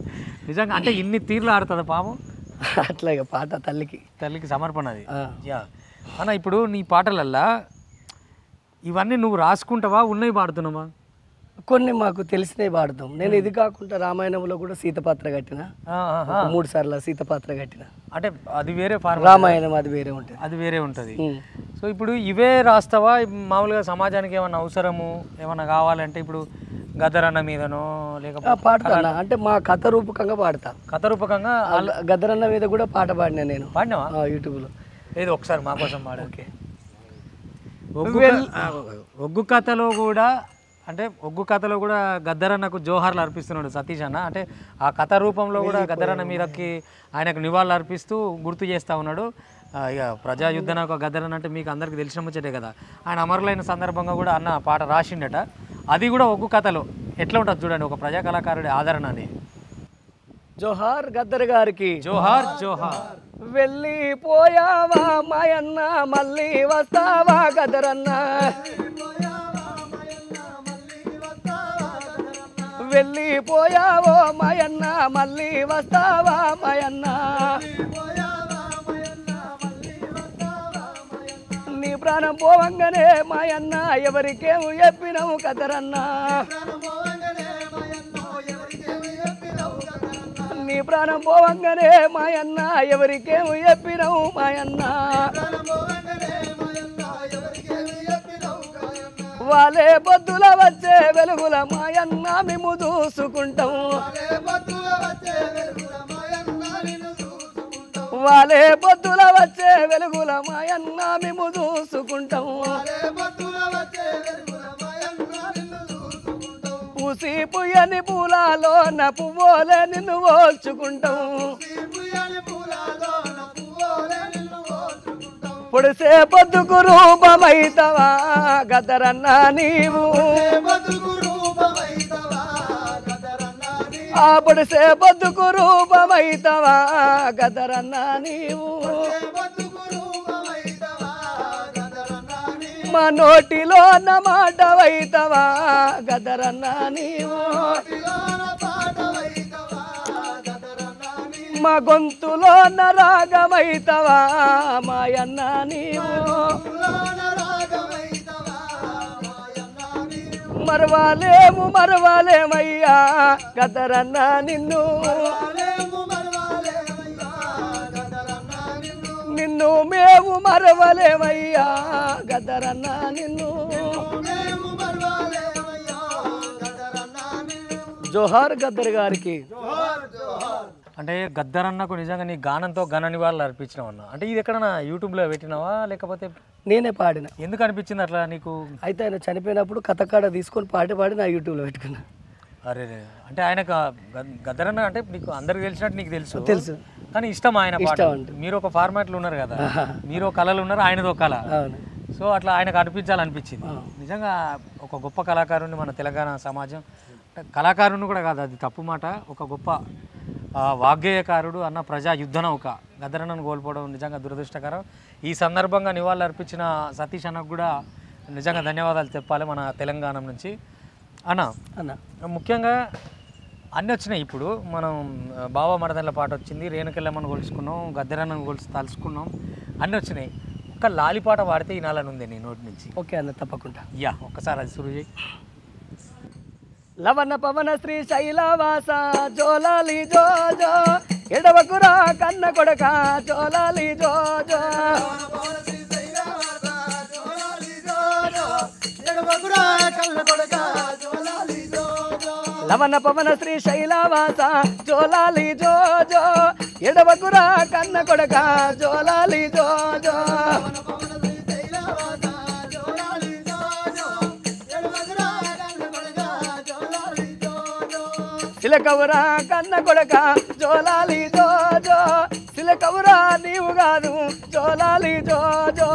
నిజంగా. అంటే ఇన్ని తీర్లు ఆడుతుంది పాము అట్లా ఇక పాట తల్లికి సమర్పణ అది. యా అన్న, ఇప్పుడు నీ పాటలల్లా ఇవన్నీ నువ్వు రాసుకుంటావా ఉన్నవి పాడుతున్నావా? కొన్ని మాకు తెలిసినవి పాడతాం. నేను ఇది కాకుండా రామాయణంలో కూడా సీతపాత్ర కట్టిన 3 సార్లు సీతపాత్ర కట్టిన. అంటే అది వేరే రామాయణం అది వేరే ఉంటుంది. సో ఇప్పుడు ఇవే రాస్తావా? మామూలుగా సమాజానికి ఏమన్నా అవసరము ఏమన్నా కావాలంటే ఇప్పుడు గద్దరన్న మీదనో లేకపోతే పాడతాను అంటే మా కథ రూపకంగా పాడతా. కథ రూపకంగా గద్దరన్న మీద కూడా పాట పాడినా నేను. పాడినావా? యూట్యూబ్లో. ఏదో ఒకసారి మా కోసం పాడు. ఓకే. ఒగ్గు కథలో కూడా గద్దరన్నకు జోహార్లు అర్పిస్తున్నాడు సతీష్ అన్న. అంటే ఆ కథ రూపంలో కూడా గద్దరన్న మీదకి ఆయనకు నివాళులు అర్పిస్తూ గుర్తు చేస్తూ ఉన్నాడు. ఇక ప్రజాయుద్ధన ఒక గద్దరన్న అంటే మీకు అందరికీ తెలిసిన ముచ్చటే కదా. ఆయన అమరులైన సందర్భంగా కూడా అన్న పాట రాసిండట. అది కూడా ఒగ్గు కథలో ఎట్లా ఉంటుంది చూడండి, ఒక ప్రజా కళాకారుడి ఆదరణ అని. జోహార్ గద్దర్ గారికి జోహార్. వెళ్ళిపోయావా మాయన్న మళ్ళీ వస్తావా గద్దరన్న, వెళ్ళిపోయావో మాయన్న మళ్ళీ వస్తావా మాయన్న నీ ప్రాణం పోవంగానే మాయన్న ఎవరికేమో చెప్పినవు కదరన్నా నీ ప్రాణం పోవంగానే మాయన్న ఎవరికేమో చెప్పినవు మాయన్న వాళ్ళే పొద్దుల వచ్చే వెలుగుల మాయన్న మేము చూసుకుంటాం వాళ్ళే పొద్దుల వచ్చే వెలుగుల మాయన్న మేము చూసుకుంటాం పూసి పుయ్యని పూలలో నా పువ్వులే నిన్ను ఓల్చుకుంటాం పొడిసే పొద్దుకు రూపమైతవా గదరన్నా నీవు ఆ పొడిసే పొద్దుకు రూపమైతవా గదరన్నా నీవు మా నోటిలో నా మాట వైతవా గదరన్నా నీవు మా గొంతులో నా రాగమైతవా మాయన్న నీవు మరవాలేమయ్యా గదరన్నా నిన్ను నిన్ను మేము మరవలేమయ్యా గదరన్నా నిన్ను జోహార్ గద్దర్ గారికి అంటే గద్దరన్నకు నిజంగా నీ గానంతో ఘన నివాళులు అర్పించినావు అన్న అంటే ఇది ఎక్కడన్నా యూట్యూబ్లో పెట్టినావా లేకపోతే నేనే పాడిన ఎందుకు అనిపించింది అట్లా నీకు అయితే ఆయన చనిపోయినప్పుడు కథకాడ తీసుకొని పాడి నా యూట్యూబ్లో పెట్టుకున్నా అరే అంటే ఆయన గద్దరన్న అంటే నీకు అందరికి తెలిసినట్టు నీకు తెలుసు కానీ ఇష్టం ఆయన పాట మీరు ఒక ఫార్మాట్లో ఉన్నారు కదా మీరు ఒక కళలు ఉన్నారు ఆయనది ఒక కళ సో అట్లా ఆయనకు అనిపించాలనిపించింది నిజంగా ఒక గొప్ప కళాకారుని మన తెలంగాణ సమాజం కళాకారుని కూడా కాదు అది తప్పు మాట ఒక గొప్ప వాగ్గేయకారుడు అన్న ప్రజా యుద్ధ నౌక గద్దరన్నను కోల్పోవడం నిజంగా దురదృష్టకరం ఈ సందర్భంగా నివాళులు అర్పించిన సతీష్ అన్నకు కూడా నిజంగా ధన్యవాదాలు చెప్పాలి మన తెలంగాణ నుంచి అన్న ముఖ్యంగా అన్నీ వచ్చినాయి ఇప్పుడు మనం బావ మరదళ్ళ పాట వచ్చింది రేణుకెళ్ళమ్మను కొలుసుకున్నాం గద్దరన్నను తలుసుకున్నాం అన్నీ వచ్చినాయి ఒక్క లాలి పాట పాడితే వినాలని ఉంది నీ నోటి నుంచి ఓకే అన్న తప్పకుండా యా ఒక్కసారి అది సురు చేయి లవణ పవన శ్రీ శైలవాస జోలాలి జోజో ఎడవకురా కన్న కొడక జోలాలి జోజో లవణ పవన శ్రీ శైలవాస జోలాలి జోజో ఎడవకురా కన్న కొడక జోలాలి జోజో సిలకవురా కన్న కొడక జోలాలి జోజో సిలకవురా నీవు కాదు జోలాలి జోజో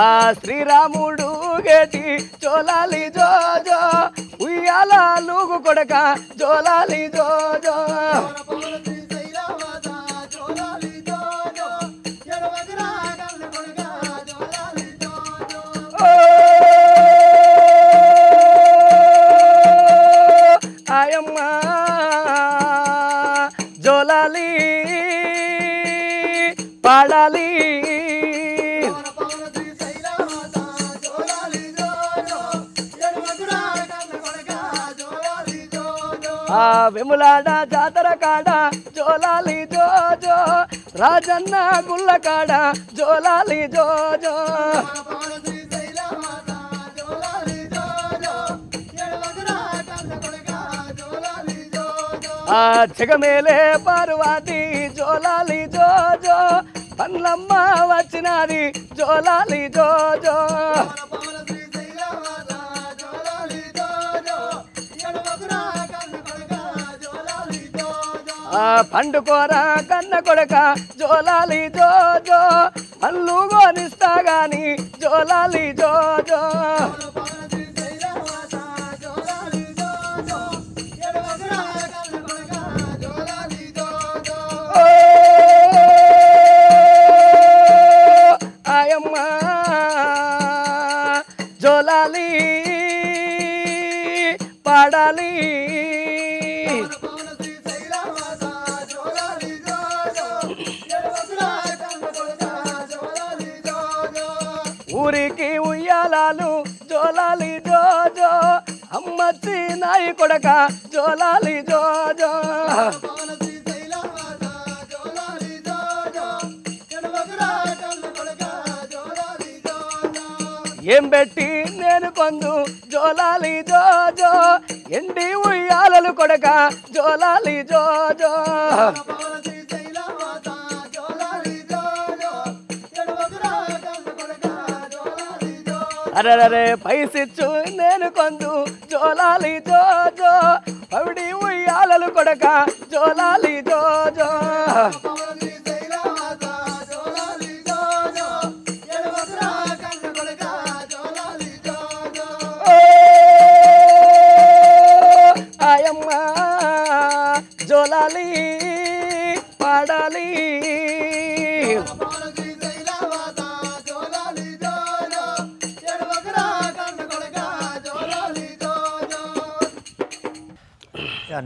ఆ శ్రీరాముడు గేటి జోలాలి జోజో ఉయ్యాల లూగు కొడక జోలాలి జోజో ఆయమ్మా జోలాలి పాడాలి ఆ వెములాడ జాతర కాడ జోలాలి జోజో రాజన్న గుల్ల కాడ జోలాలి జోజో ఆ జగమేలే పార్వతి జోలాలి జోజో పన్లమ్మ వచ్చినది జోలాలి జోజో ఆ పండుకోరా కన్న కొడక జోలాలి జోజో పళ్ళు గోనిస్తా గాని జోలాలి జోజో జోలాలి పాడాలి ఊరికి ఉయ్యాలాలు జోలాలి జోజో అమ్మచ్చి నాయి కొడక జోలాలి జోజో ఏం పెట్టి నేను కొందు జోలాలి జోజో ఎండి ఉయ్యాలలు కొడక జోలాలి జోజో అరే పైసిచ్చు నేను కొందు జోలాలి జోజో పవిడి ఉయ్యాలలు కొడక జోలాలి జోజో ఆయమ్మ జోలాలి పాడాలి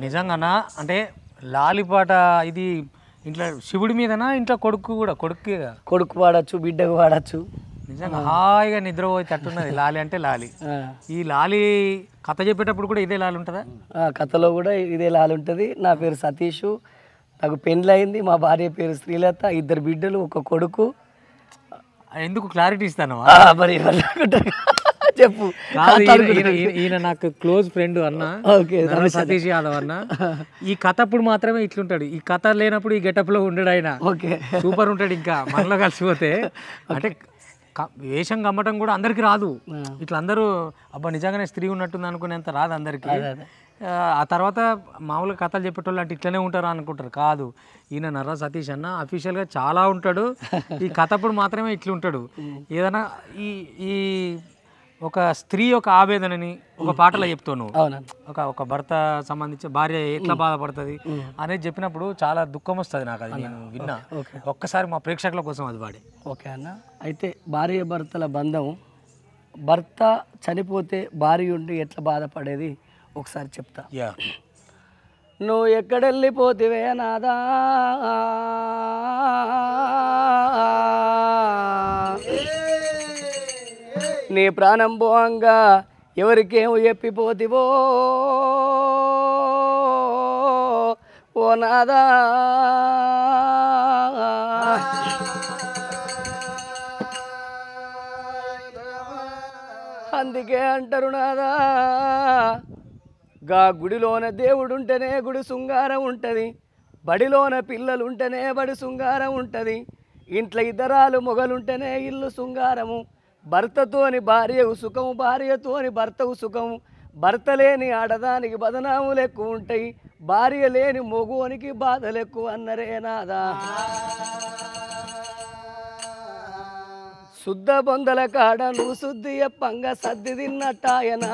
నిజంగానా అంటే లాలిపాట ఇది ఇంట్లో శివుడి మీదనా ఇంట్లో కొడుకు కూడా కొడుకు వాడచ్చు బిడ్డకు వాడచ్చు నిజంగా హాయిగా నిద్రపోయి తట్టున్నది లాలి అంటే లాలి ఈ లాలి కథ చెప్పేటప్పుడు కూడా ఇదే లాలి ఉంటుందా కథలో కూడా ఇదే లాలి ఉంటుంది నా పేరు సతీష్ నాకు పెళ్ళి అయింది మా భార్య పేరు శ్రీలత 2 బిడ్డలు 1 కొడుకు ఎందుకు క్లారిటీ ఇస్తాను మరి చెప్పు ఈయన నాకు క్లోజ్ ఫ్రెండ్ అన్న సతీష్ యాదవ్ అన్న ఈ కథ అప్పుడు మాత్రమే ఇట్లుంటాడు ఈ కథ లేనప్పుడు ఈ గెటప్ లో ఉండడు ఆయన సూపర్ ఉంటాడు ఇంకా మనలో కలిసిపోతే అంటే వేషం కమ్మటం కూడా అందరికి రాదు ఇట్లా అందరూ అబ్బా నిజంగానే స్త్రీ ఉన్నట్టుంది అనుకునేంత రాదు అందరికి ఆ తర్వాత మామూలుగా కథలు చెప్పేటోళ్ళు అంటే ఇట్లనే ఉంటారు అనుకుంటారు కాదు ఈయన నర్ర సతీష్ అన్న అఫీషియల్గా చాలా ఉంటాడు ఈ కథ అప్పుడు మాత్రమే ఇట్లుంటాడు ఏదైనా ఈ ఒక స్త్రీ యొక్క ఆవేదనని ఒక పాటలో చెప్తావు నువ్వు ఒక భర్త సంబంధించి భార్య ఎట్లా బాధపడుతుంది అనేది చెప్పినప్పుడు చాలా దుఃఖం వస్తుంది నాకు అది నేను విన్నా ఒక్కసారి మా ప్రేక్షకుల కోసం అది పాడి ఓకే అన్న అయితే భార్య భర్తల బంధం భర్త చనిపోతే భార్య ఉండి ఎట్లా బాధపడేది ఒకసారి చెప్తా నువ్వు ఎక్కడెళ్ళిపోతివే నాదా నీ ప్రాణం పోంగా ఎవరికేమో చెప్పిపోతివో ఓ నాదా అందుకే అంటారు నాదా గా గుడిలోన దేవుడుంటేనే గుడి శృంగారం ఉంటుంది బడిలోన పిల్లలుంటేనే బడి శృంగారం ఉంటుంది ఇంట్లో ఇద్దరాలు మొగలుంటేనే ఇల్లు శృంగారము భర్తతోని భార్యకు సుఖము భార్యతోని భర్తకు సుఖము భర్త లేని ఆడదానికి బదనాములు ఎక్కువ ఉంటాయి భార్య లేని మొగోనికి బాధలు ఎక్కువ అన్నరే నాదా శుద్ధ బొందల కాడ నువ్వు శుద్ధి ఎప్పంగా సర్ది తిన్నట్టాయన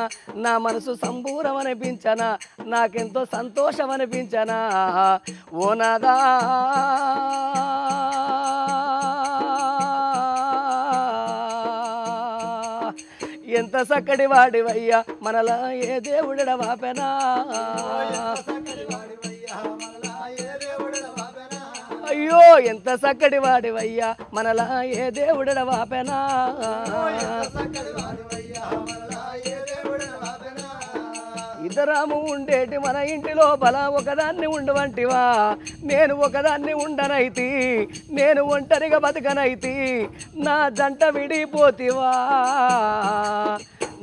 నా మనసు సంబూరం అనిపించనా నాకెంతో సంతోషం అనిపించనా ఓ నాదా ఎంత చక్కటి వాడివయ్యా మనలా ఏ దేవుడ వాపెనా అయ్యో ఎంత చక్కటి వాడివయ్యా మనలా ఏ దేవుడ వాపెనా ఇద్దరాము ఉండేటి మన ఇంటి లోపల ఒకదాన్ని ఉండవంటివా నేను ఒకదాన్ని ఉండనైతి నేను ఒంటరిగా బతకనైతి నా జంట విడిపోతివా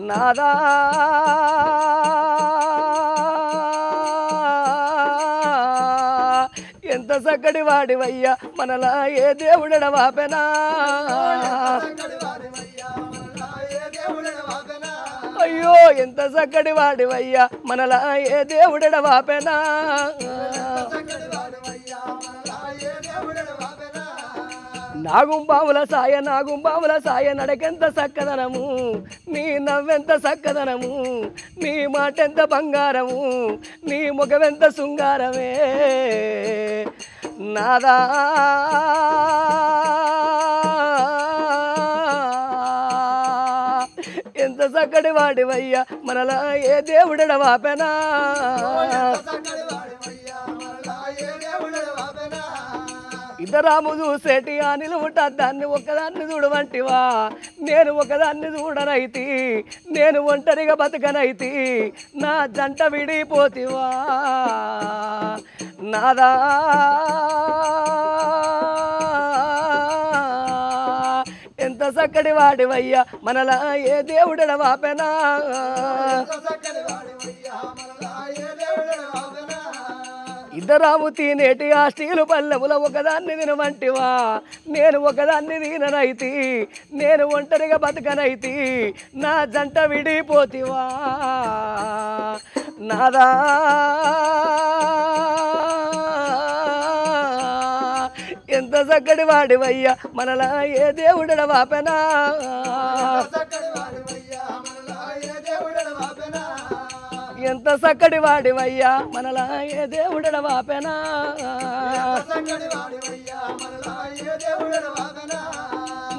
నాదా ఎంత చక్కటి వాడివయ్యా మనలా ఏ దేవుడ వాపెనా అయ్యో ఎంత చక్కటి వాడివయ్యా మనలా ఏ దేవుడ వాపెనా నాగుంబావుల సాయ నడకెంత చక్కదనము నీ నవ్వెంత చక్కదనము నీ మాటెంత బంగారము నీ ముఖమెంత శృంగారమే నాదా ఎంత ఎంత చక్కటి వాడివయ్యా మనలా ఏ దేవుడెడ వాపెనా ఇద్దరాము చూసేటి ఆ నిలువుట దాన్ని ఒకదాన్ని చూడవంటివా నేను ఒకదాన్ని చూడనైతి నేను ఒంటరిగా బతకనైతి నా జంట విడిపోతివా నాదా ఎంత చక్కటి వాడివయ్యా మనలా ఏ దేవుడెడ వాపెనా ఇద్దరాము తినేటి ఆ స్టీలు పల్లెముల ఒకదాన్ని తినమంటివా నేను ఒకదాన్ని తిననైతి నేను ఒంటరిగా బతకనైతి నా జంట విడిపోతివా నాదా ఎంత చక్కటి వాడివయ్యా మనలా ఏ దేవుడెడ వాపెనా ఎంత చక్కటి వాడివయ్యా మనలా ఏ దేవుడెడ వాపెనా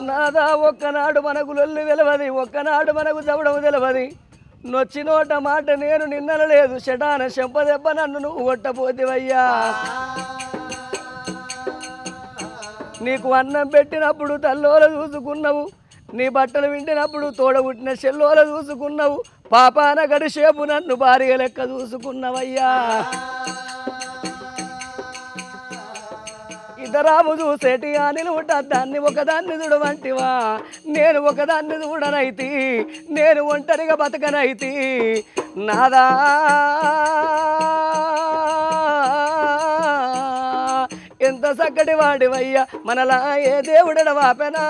నాదా ఒక్కనాడు మనకు లొల్లి వెలవది ఒక్కనాడు మనకు చవడము తెలవది నొచ్చి నోట మాట నేను నిన్నలేదు షటాన చెంపదెబ్బ నన్ను నువ్వు కొట్టపోతివయ్యా నీకు అన్నం పెట్టినప్పుడు తల్లోల చూసుకున్నావు నీ బట్టలు వింటినప్పుడు తోడబుట్టిన చెల్లోల చూసుకున్నావు పాపాన గడిసేపు నన్ను భార్య లెక్క చూసుకున్నవయ్యా ఇద్దరాము చూసేటి ఆ నిలువుట దాన్ని ఒకదాన్ని చూడవంటివా నేను ఒకదాన్ని చూడనైతి నేను ఒంటరిగా బతకనైతి నాదా ఎంత చక్కటి వాడివయ్యా మనలా ఏ దేవుడెడ వాపెనా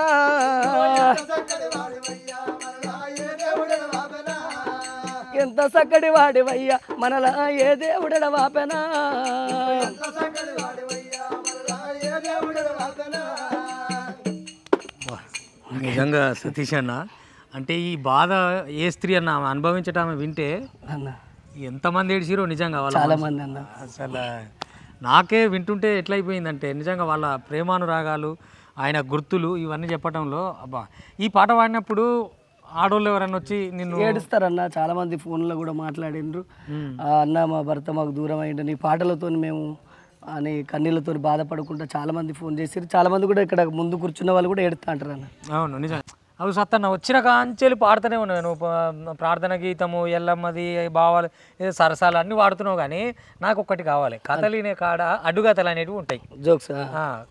ఎంత చక్కటి వాడివయ్యా మనలా ఏ దేవుడెడ వాపెనా నిజంగా సతీష్ అన్న అంటే ఈ బాధ ఏ స్త్రీ అన్న అనుభవించటం వింటే అన్న ఎంతమంది ఏడిసిరో నిజంగా చాలా మంది అన్న అసలు నాకే వింటుంటే ఎట్లయిపోయిందంటే నిజంగా వాళ్ళ ప్రేమానురాగాలు ఆయన గుర్తులు ఇవన్నీ చెప్పటంలో అబ్బా ఈ పాట పాడినప్పుడు ఆడోళ్ళు ఎవరన్నా వచ్చి నిన్ను ఏడుస్తారన్న చాలా మంది ఫోన్లో కూడా మాట్లాడిండ్రు అన్న మా భర్త మాకు దూరం అయ్యిండు నీ పాటలతో మేము అని కన్నీళ్ళతో బాధపడకుండా చాలా మంది ఫోన్ చేసి చాలా మంది కూడా ఇక్కడ ముందు కూర్చున్న వాళ్ళు కూడా ఏడుస్తా అంటారు అన్న అవును నిజం అవి సత్తన్న వచ్చిన కాంచెలు పాడుతూనే ఉన్నావు నువ్వు ప్రార్థన గీతము ఎల్లమ్మది భావాలు ఏదో సరసాలు అన్నీ వాడుతున్నావు కానీ నాకు ఒక్కటి కావాలి కథలినే కాడ అడ్డుకథలు అనేవి ఉంటాయి జోక్స్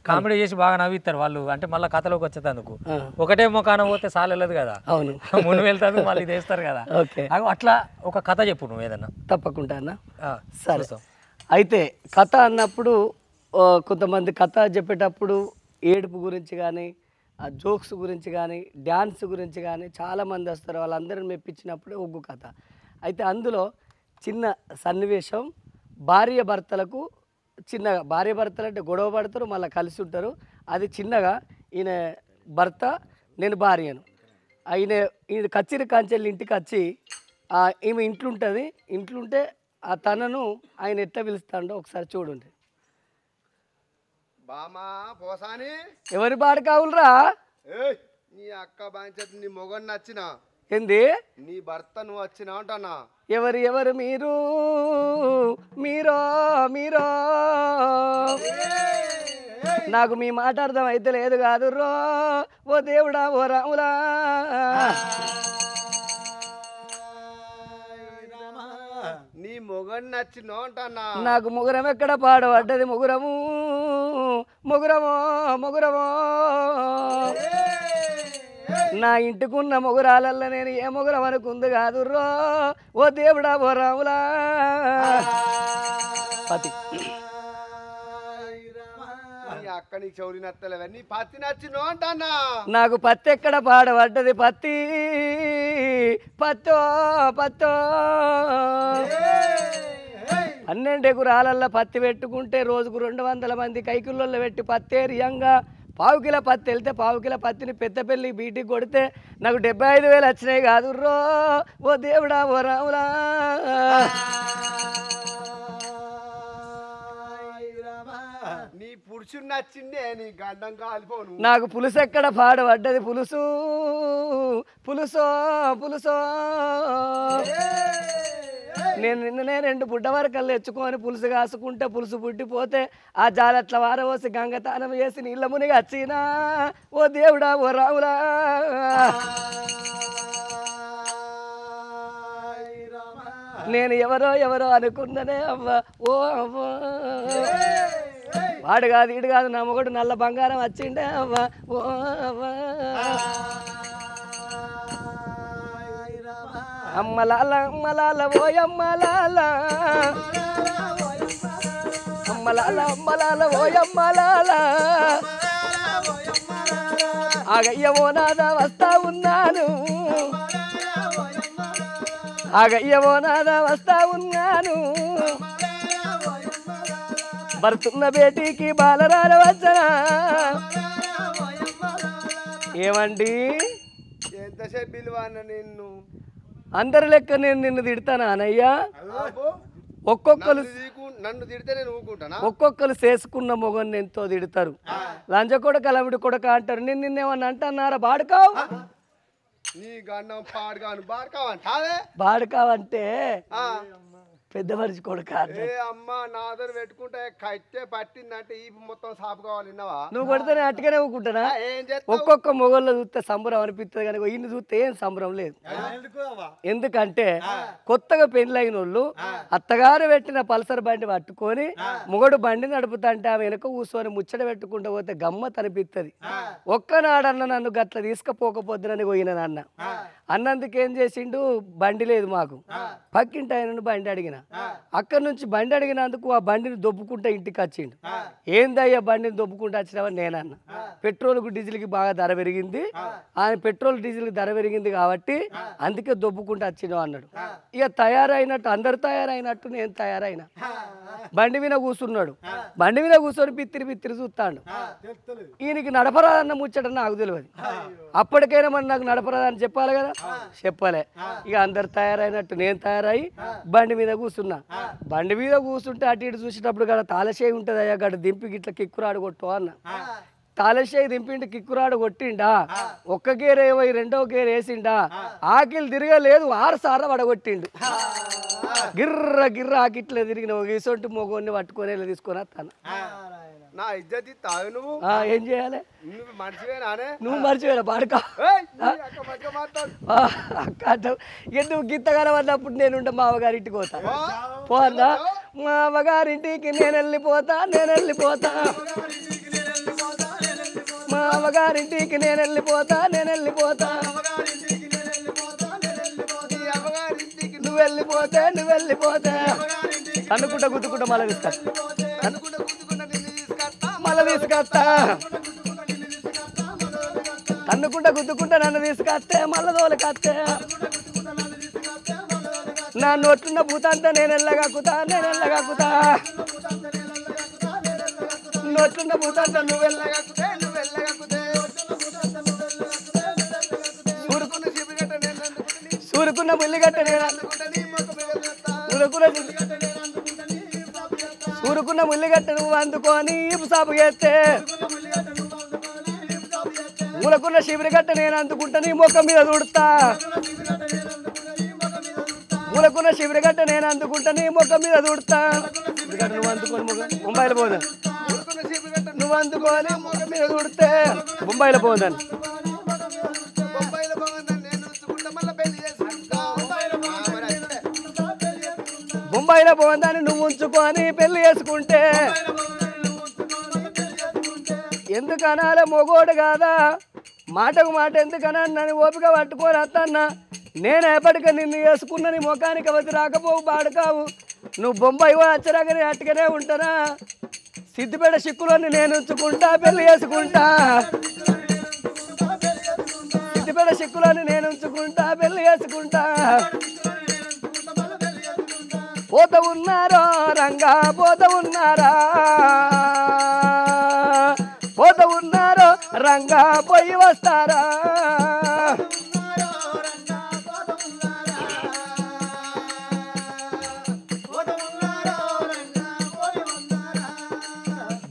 కామెడీ చేసి బాగా నవ్విస్తారు వాళ్ళు అంటే మళ్ళీ కథలోకి వచ్చేందుకు ఒకటే మొకాన పోతే సాలెళ్ళదు కదా అవును ముందు వెళ్తాను మళ్ళీ చేస్తారు కదా ఓకే అట్లా ఒక కథ చెప్పు నువ్వు ఏదన్నా తప్పకుండా అన్న సరే చూస్తాం. అయితే కథ అన్నప్పుడు కొంతమంది కథ చెప్పేటప్పుడు ఏడుపు గురించి కానీ ఆ జోక్స్ గురించి కానీ డ్యాన్స్ గురించి కానీ చాలామంది వస్తారు వాళ్ళందరిని మెప్పించినప్పుడే ఒగ్గు కథ అయితే అందులో చిన్న సన్నివేశం భార్య భర్తలకు చిన్నగా భార్య భర్తలు అంటే గొడవ పడతారు మళ్ళీ కలిసి ఉంటారు అది చిన్నగా ఈయన భర్త నేను భార్యను ఈయన కచ్చిరి కాంచెల్లి ఇంటికి వచ్చి ఈమె ఇంట్లుంటుంది ఇంట్లుంటే ఆ తనను ఆయన ఎట్లా పిలుస్తాడో ఒకసారి చూడండి బామా పోసాని ఎవరి బాడు కావులరా నీ అక్క బాంచట్ నీ మొగన్ నచ్చిన ఏంది నీ భర్త నువ్వు వచ్చినా అంటానా ఎవరు మీరు మీరో మీరో నాకు మీ మాట అర్థం అయితే లేదు కాదు రో ఓ దేవుడా ఓ రాములా నీ మొగన్ నచ్చిన అంటానా నాకు ముగురం ఎక్కడ పాడబడ్డది ముగురము ముగురమో ముగురమో నా ఇంటికున్న మొగురాలల్ల నేను ఏ మొగురం అనుకుంది కాదు రో ఓ దేవుడా ఓ రాములా పతి నీ అక్క నీకు చౌరి నచ్చలేవా నీ పత్తి నచ్చిన అంటానా నాకు పత్తి ఎక్కడ పాడబడ్డది పత్తి పత్తో పత్తో 12 ఎకరాలల్లో పత్తి పెట్టుకుంటే రోజుకు 200 మంది కైకుల్లో పెట్టి పత్తేరియంగా పావుకిల పత్తి వెళ్తే పావుకిల పత్తిని పెద్దపల్లి బీటికి కొడితే నాకు 75,000 వచ్చినాయి కాదు రో ఓ దేవుడా ఓ రాములా నీ పురుషుడు నచ్చిందే నీ గండం కాలిపోను నాకు పులుసు ఎక్కడ పాడబడ్డది పులుసు పులుసో పులుసో నేను నిన్ననే 2 బుడ్డ వరకల్లు ఎచ్చుకొని పులుసు కాసుకుంటే పులుసు పుట్టిపోతే ఆ జాలట్ల వారవోసి గంగతానం వేసి నీళ్ళ మునిగి వచ్చినా ఓ దేవుడా ఓ రాములా నేను ఎవరో అనుకున్ననే అవ్వ ఓ అవ్వ వాడు కాదు ఇడు కాదు నా మొగడు నల్ల బంగారం వచ్చిండే అవ్వ ఓ అవ్వ అమ్మలాల అమ్మలాల ఓ అమ్మలాల అమ్మలాల ఓ అమ్మలాల ఆగయ్యవో నాదా వస్తా ఉన్నాను ఆగయ్యవో నాదా వస్తా ఉన్నాను భర్తున్న బేటీకి బాలరాల వచ్చనా ఏమండి ఎంతసేపు పిలువాన నిన్ను అందరి లెక్క నేను నిన్ను తిడతానా అనయ్యా ఒక్కొక్కరు నన్ను తిడితే నేను ఊరుకుంటానా ఒక్కొక్కరు చేసుకున్న మొగన్ని ఎంతో తిడతారు లంజ కొడక లమిడి కొడక అంటారు నేను నిన్నేమన్నా అంటున్నారా బాడుకావు నీ గండం పాడుగాను బాడుకావంటావే బాడుకావంటే పెద్ద మనిషి కొడక ఏ అమ్మ నాదరు పెట్టుకుంటే కట్టే పట్టిందంటే ఈ మొత్తం సాపు కావాలి విన్నావా నువ్వు కొడితేనే అట్టుగానే ఊకుంటానా ఏం చేస్తావు ఒక్కొక్క మొగల్లో చూస్తే సంబరం అనిపిస్తుంది కానీ ఇన్ని చూస్తే ఏం సంబరం లేదు ఎందుకంటే కొత్తగా పెళ్ళైన వాళ్ళు అత్తగారు పెట్టిన పల్సర్ బండి పట్టుకొని మొగడు బండి నడుపుతుంటే ఆమె వెనుక కూర్చొని ముచ్చట పెట్టుకుంటూ పోతే గమ్మత్ అనిపిస్తుంది ఒక్కనాడన్న నన్ను గట్ల తీసుకపోకపోద్దునని పోయిన నాన్న అన్నందుకు ఏం చేసిండు బండి లేదు మాకు పక్కింటి ఆయన బండి అడిగిన అక్కడి నుంచి బండి అడిగినందుకు ఆ బండిని దొబ్బుకుంటా ఇంటికి వచ్చిండు ఏందయ్యా బండిని దొబ్బుకుంటా వచ్చినావని నేనన్నా పెట్రోల్కు డీజిల్కి బాగా ధర పెరిగింది ఆయన పెట్రోల్ డీజిల్కి ధర పెరిగింది కాబట్టి అందుకే దొబ్బుకుంటా వచ్చినావు అన్నాడు ఇక తయారైనట్టు అందరు తయారైనట్టు నేను తయారైనా బండి మీద కూర్చున్నాడు బండి మీద కూర్చొని పిత్తిరి చూస్తాడు ఈయనకి నడపరాదన్న ముచ్చట నాకు తెలియదు అప్పటికైనా మరి నాకు నడపరాదని చెప్పాలి కదా చెప్పలే ఇక అందరు తయారైనట్టు నేను తయారై బండి మీద కూర్చున్నా బండి మీద కూర్చుంటే అటు ఇటు చూసేటప్పుడు గడ తాళచేయి ఉంటుంది అయ్యా గడ దింపి గిట్ల కిక్కురాడు కొట్టు అన్న తాళచేయి దింపిండి కిక్కురాడు కొట్టిండా ఒక్క గేర్ ఏవై 2వ గేర్ వేసిండా ఆకిలు తిరగలేదు 6 సార్లు పడగొట్టిండు గిర్ర ఆకిట్లే తిరిగిన ఒక ఇసొంటి మొగోన్ని పట్టుకొని ఇలా తీసుకొని వస్తాను నా ఇజ్జత్ తావు నువ్వు ఏం చేయాలి నువ్వు మర్చిపోయినానే నువ్వు మర్చిపోయా పాడుకా అక్క ఎందుకు గిత్తగానే వన్నప్పుడు నేనుంటే మా అవ్వగారింటికి పోతా పోందా మా అవ్వగారింటికి నేను వెళ్ళిపోతా మా అవ్వగారింటికి నేను వెళ్ళిపోతా నువ్వు వెళ్ళిపోతే అనుకుంటా గుద్దుకుంటా మళ్ళీ తీసుకొస్తా అనుకుంటా గుద్దుకుంటా నన్ను తీసుకొస్తే మళ్ళీ తోలకొస్తే నా నోట్లున్న పూతంతా నేను ఎల్లగాకుతా నోట్లున్న పూతంతా నువ్వు వెళ్ళగాకుతే సూరుకున్న ముల్లిగట్ట నేను సూరుకున్న ముల్లిగట్ట నువ్వు అందుకొని సాపు చేస్తే మూలకున్న శిబిరిగట్ట నేను అందుకుంటా నీ ముఖం మీద దుడతా మూలకున్న శిబిరిగట్ట నేను అందుకుంటా నీ ముఖం మీద దుడతా నువ్వు అందుకొని ముంబైలో పోదాను నువ్వు అందుకొని ముఖం మీద దుడితే ముంబైలో పోదాను ముంబైలో పోదాన్ని నువ్వు ఉంచుకొని పెళ్లి చేసుకుంటే ఎందుకనాలే మొగోడు కాదా మాటకు మాట ఎందుకన్నా నన్ను ఓపిక పట్టుకొని వస్తాన్నా నేను ఎప్పటికీ నిన్ను వేసుకున్న నీ ముఖానికి అవతి రాకపోవు బాడుకావు నువ్వు బొంబాయి వచ్చరాకనే అట్టుగానే ఉంటానా సిద్దిపేట చిక్కులోని నేను ఉంచుకుంటా పెళ్లి చేసుకుంటా సిద్దిపేట చిక్కులోని నేను ఉంచుకుంటా పెళ్లి చేసుకుంటా పోత ఉన్నారో రంగా పోత ఉన్నారా రంగా పోయి వస్తారా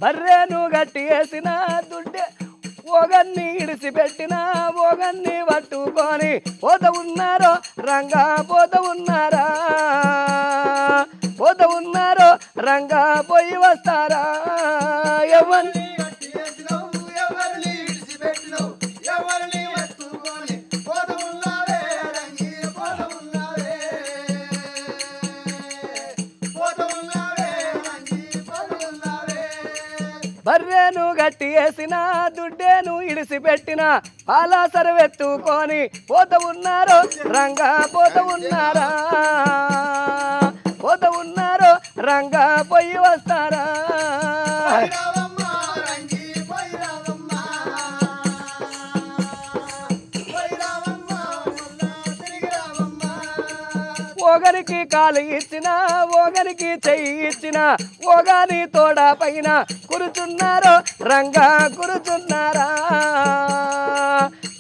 బర్రె బర్రెను గట్టి వేసిన దుడ్డే ఓగన్ని ఇడిసిపెట్టిన ఓగన్ని పట్టుకొని పోత ఉన్నారో రంగా పోత ఉన్నారా పోత ఉన్నారో రంగా పోయి వస్తారా ఎవరిని బర్రెను గట్టి వేసిన దుడ్డేను ఇడిసిపెట్టిన పాలా సరవెత్తుకొని పోత ఉన్నారో రంగా పోత ఉన్నారా పోత ఉన్నారో రంగా పోయి వస్తారా ఓగరికి కాలు ఇచ్చిన ఓగరికి చెయ్యి ఇచ్చిన ఓగాని తోడ పైన కూర్చున్నారో రంగా కూర్చున్నారా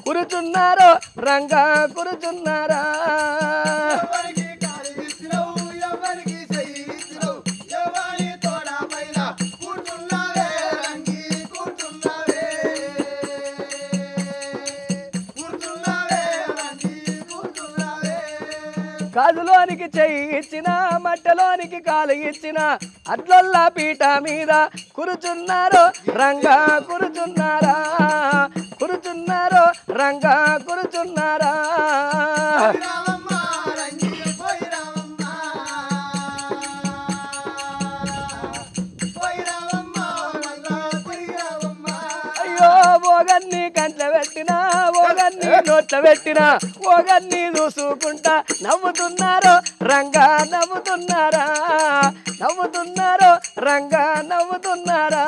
కూర్చున్నారో రంగా కూర్చున్నారా కాదులోనికి చెయ్యి ఇచ్చిన మట్టలోనికి కాలు ఇచ్చిన అట్లల్లా పీట మీద కూర్చున్నారో రంగా కూర్చున్నారా కూర్చున్నారో రంగా కూర్చున్నారా అయ్యో ఓగన్ని కంట్ల పెట్టినా ఓగన్ని నోట్ల పెట్టినా ఓగన్ని చూసుకుంటా నవ్వుతున్నారో రంగా నవ్వుతున్నారా నవ్వుతున్నారో రంగా నవ్వుతున్నారా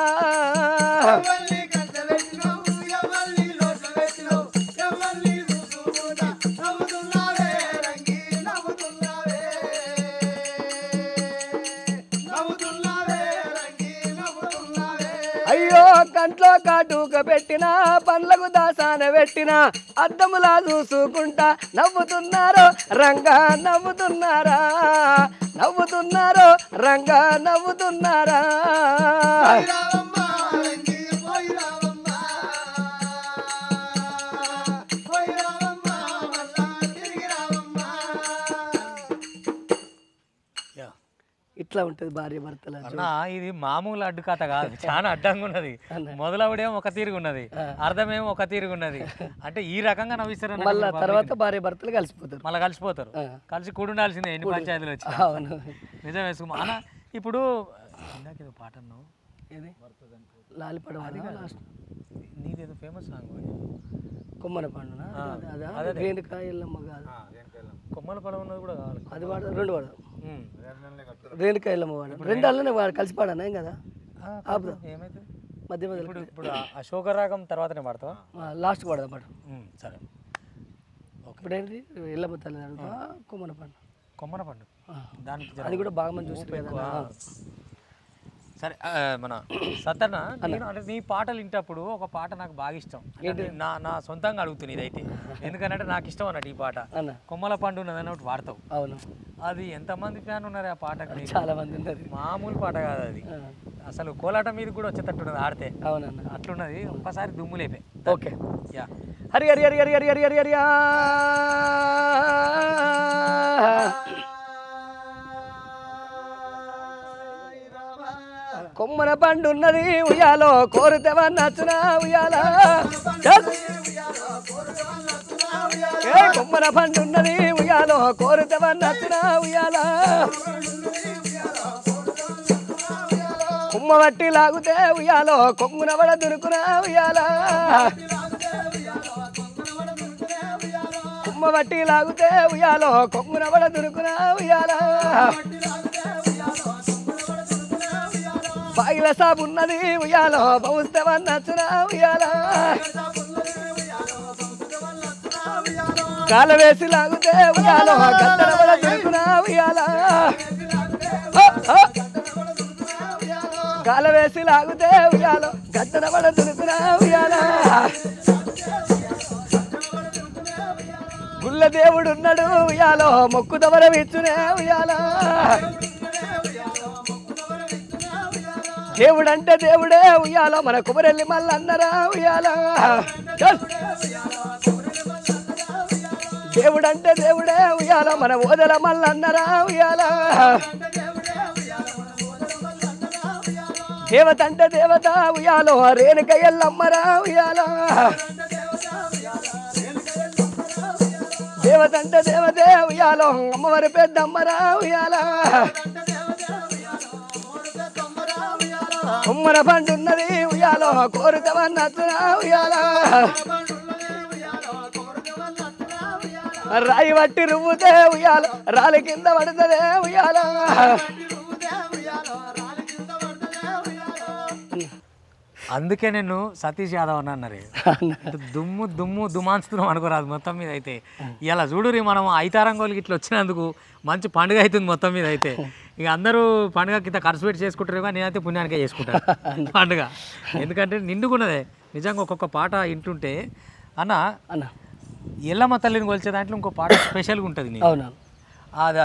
అయ్యో కంట్లో కాటుక పెట్టిన పండ్లకు దాసాన పెట్టిన అద్దములా చూసుకుంటా నవ్వుతున్నారో రంగా నవ్వుతున్నారా నవ్వుతున్నారో రంగా నవ్వుతున్నారా ఇట్లా ఉంటది భార్య భర్తల అన్న ఇది మామూలు అడ్డు కథ కాదు చాలా అడ్డంగా ఉన్నది మొదలవుడేమో ఒక తీరుగున్నది అర్థమేమో ఒక తీరుగున్నది అంటే ఈ రకంగా నవ్విస్తారు మళ్ళా తర్వాత భార్య భర్తలు కలిసిపోతారు మళ్ళీ కలిసిపోతారు కలిసి కూడుండాల్సిందే ఎన్ని పంచాయతీలు వచ్చి అవును నిజం వేసుకో అన్న ఇప్పుడు ఇందాక ఏదో పాట అన్నావు ఏది లాలిపడ నీదేదో ఫేమస్ సాంగ్ కొమ్మన పండున అదా రేణుకా ఎల్లమ్మ కాదు కొమ్మల పొలం ఉన్నది కూడా కావాలి అది వాడు రెండు వాడు రేణుకా ఎల్లమ్మ వాడు రెండు అల్లనే వాడు కలిసి పాడాను ఏం కదా ఏమైతే మధ్య మధ్య ఇప్పుడు అశోకరాగం తర్వాతనే పాడతావా లాస్ట్ పాడదాం పాడు సరే ఇప్పుడు ఏంటి ఎల్లమ్మ తల్లి అడుగుతా కొమ్మన పండు కొమ్మన పండు దానికి అది కూడా బాగా మంది చూసారు కదా సరే మన సత్తన్న నేను అంటే నీ పాటలు వింటప్పుడు ఒక పాట నాకు బాగా ఇష్టం నా సొంతంగా అడుగుతుంది ఇదైతే ఎందుకంటే నాకు ఇష్టం అన్నట్టు ఈ పాట కొమ్మల పండు ఉన్నది అన్నట్టు వాడతావు అవును అది ఎంతమంది ఫ్యాన్ ఉన్నారు ఆ పాటకి చాలా మంది ఉన్నారు మామూలు పాట కాదు అది అసలు కోలాటం మీద కూడా వచ్చేటట్టున్నది ఆడితే అవునన్న అట్లున్నది ఒక్కసారి దుమ్ము లేపే ఓకే యా హరి హరి హరి హరి హరి హరి హరి హరి కొమ్మన పండు ఉన్నది ఉయ్యాలో కోరుతేవా నచ్చునా ఉయ్యాల కొమ్మన పండు ఉన్నది ఉయ్యాలో కోరుతేవా నచ్చునా ఉయ్యాల కుమ్మ బట్టి లాగుతే ఉయ్యాలో కొమ్మున వడ దురుకునా ఉయ్యాల కుమ్మ బట్టి లాగుతే ఉయ్యాలో కొమ్మున వడ దురుకునా ఉయ్యాల బాయిల సాబు ఉన్నది ఉయ్యాలో బౌస్తేవా నచ్చునా ఉయ్యాల కాల వేసి లాగుతే ఉయ్యాలో గద్దడ వడ దురుకునా ఉయ్యాల కాల వేసి లాగుతే ఉయ్యాలో గద్దడ వడ దురుకునా ఉయ్యాల గుళ్ళ దేవుడు ఉన్నాడు ఉయ్యాలో మొక్కు దవర విచ్చునే ఉయ్యాల దేవుడంటే దేవుడే ఉయ్యాల మన కుమరెల్లి మల్లన్నరా ఉయ్యాల దేవుడంటే దేవుడే ఉయ్యాల మన ఓదల మల్లన్నరా ఉయ్యాల దేవత అంటే దేవత ఉయ్యాలో రేణుక ఎల్లమ్మరా ఉయ్యాల దేవత అంటే దేవతే ఉయ్యాలో అమ్మవారి పెద్దమ్మరా ఉయ్యాల కుమ్మర పండున్నది ఉయ్యాలో కోరుతవన్నట్టునా ఉయ్యాల రాయి వట్టి రువ్వుతే ఉయ్యాల రాలి కింద పడుతుంది ఉయ్యాల అందుకే నేను సతీష్ యాదవ్ అని అన్నారు దుమ్ము దుమ్ము దుమాన్స్తున్నాం అనుకోరాదు మొత్తం మీద అయితే ఇలా చూడురి మనం ఐతారంగోళ్ళకి ఇట్లా వచ్చినందుకు మంచి పండుగ అవుతుంది మొత్తం మీద అయితే ఇక అందరూ పండుగ కింద ఖర్చు పెట్టి చేసుకుంటారు కానీ నేనైతే పుణ్యానికే చేసుకుంటాను పండుగ ఎందుకంటే నిండుకున్నదే నిజంగా ఒక్కొక్క పాట వింటుంటే అన్న అన్న ఎల్లమ్మ తల్లిని కొలిచే దాంట్లో ఇంకో పాట స్పెషల్గా ఉంటుంది అవునా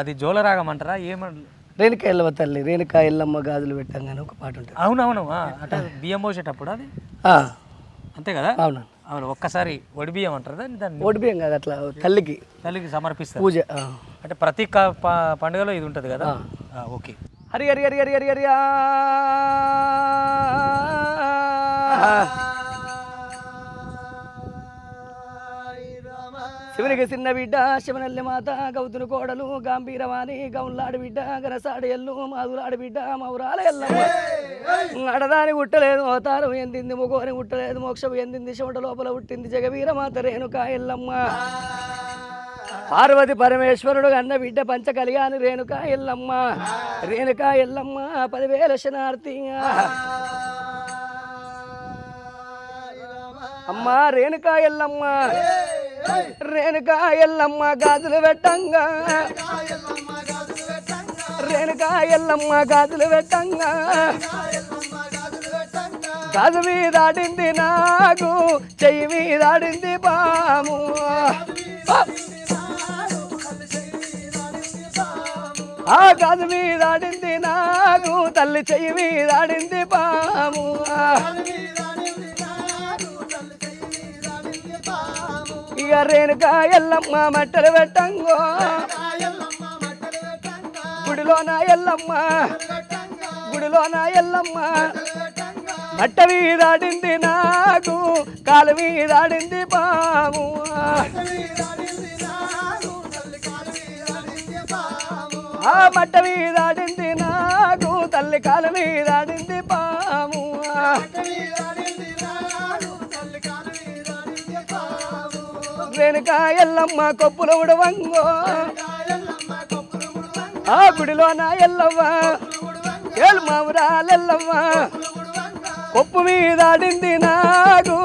అది జోలరాగం అంటారా రేణుక ఎల్లమ్మ తల్లి రేణుక ఎల్లమ్మ గాజులు పెట్టంగానే ఒక పాట ఉంటుంది అవునవును అంటే బియ్యం పోసేటప్పుడు అది అంతే కదా అవునా అవును ఒక్కసారి వడి బియ్యం అంటారు దాన్ని ఓడి బియ్యం కాదు అట్లా తల్లికి సమర్పిస్తారు పూజ అంటే ప్రతి పండుగలో ఇది ఉంటుంది కదా ఓకే హరి హరి హరి హరి హరి హరి శివునికి చిన్న బిడ్డ శివనల్లి మాత గౌతుని కోడలు గాంభీరవాణి గౌన్లాడి బిడ్డ గనసాడి ఎల్లు మాదులాడి బిడ్డ మౌరాల ఎల్లమ్మ అడదాని గుట్టలేదు అవతారం ఎందింది ముగోని గుట్టలేదు మోక్షం ఎందింది చెమట లోపల పుట్టింది జగవీర మాత రేణుక ఎల్లమ్మ పార్వతి పరమేశ్వరుడు అన్న బిడ్డ పంచ కలిగాని రేణుక ఎల్లమ్మ రేణుక ఎల్లమ్మ 10,000 శనార్థి అమ్మ రేణుక ఎల్లమ్మ రేణుక ఎల్లమ్మ గాజులు పెట్టంగా రేణుక ఎల్లమ్మ గాజులు పెట్టంగా గాజు మీదాడింది నాకు చెయ్యి మీదాడింది పాము ఆ గాజు మీదాడింది నాకు తల్లి చెయ్యి మీదాడింది పాము ఇక రేణుక ఎల్లమ్మ మట్టలు పెట్టంగో గుడిలోన ఎల్లమ్మ గుడిలోన ఎల్లమ్మ మట్ట మీదాడింది నాకు కాలు మీదాడింది పాము ఆ మట్ట మీదాడింది నాకు తల్లి కాలు మీదాడింది పాము రేణుక ఎల్లమ్మ కొప్పుల ఉడవంగో ఆ గుడిలోన ఎల్లమ్మ ఏలు మావురాలెల్లమ్మ కొప్పు మీదాడింది నాకు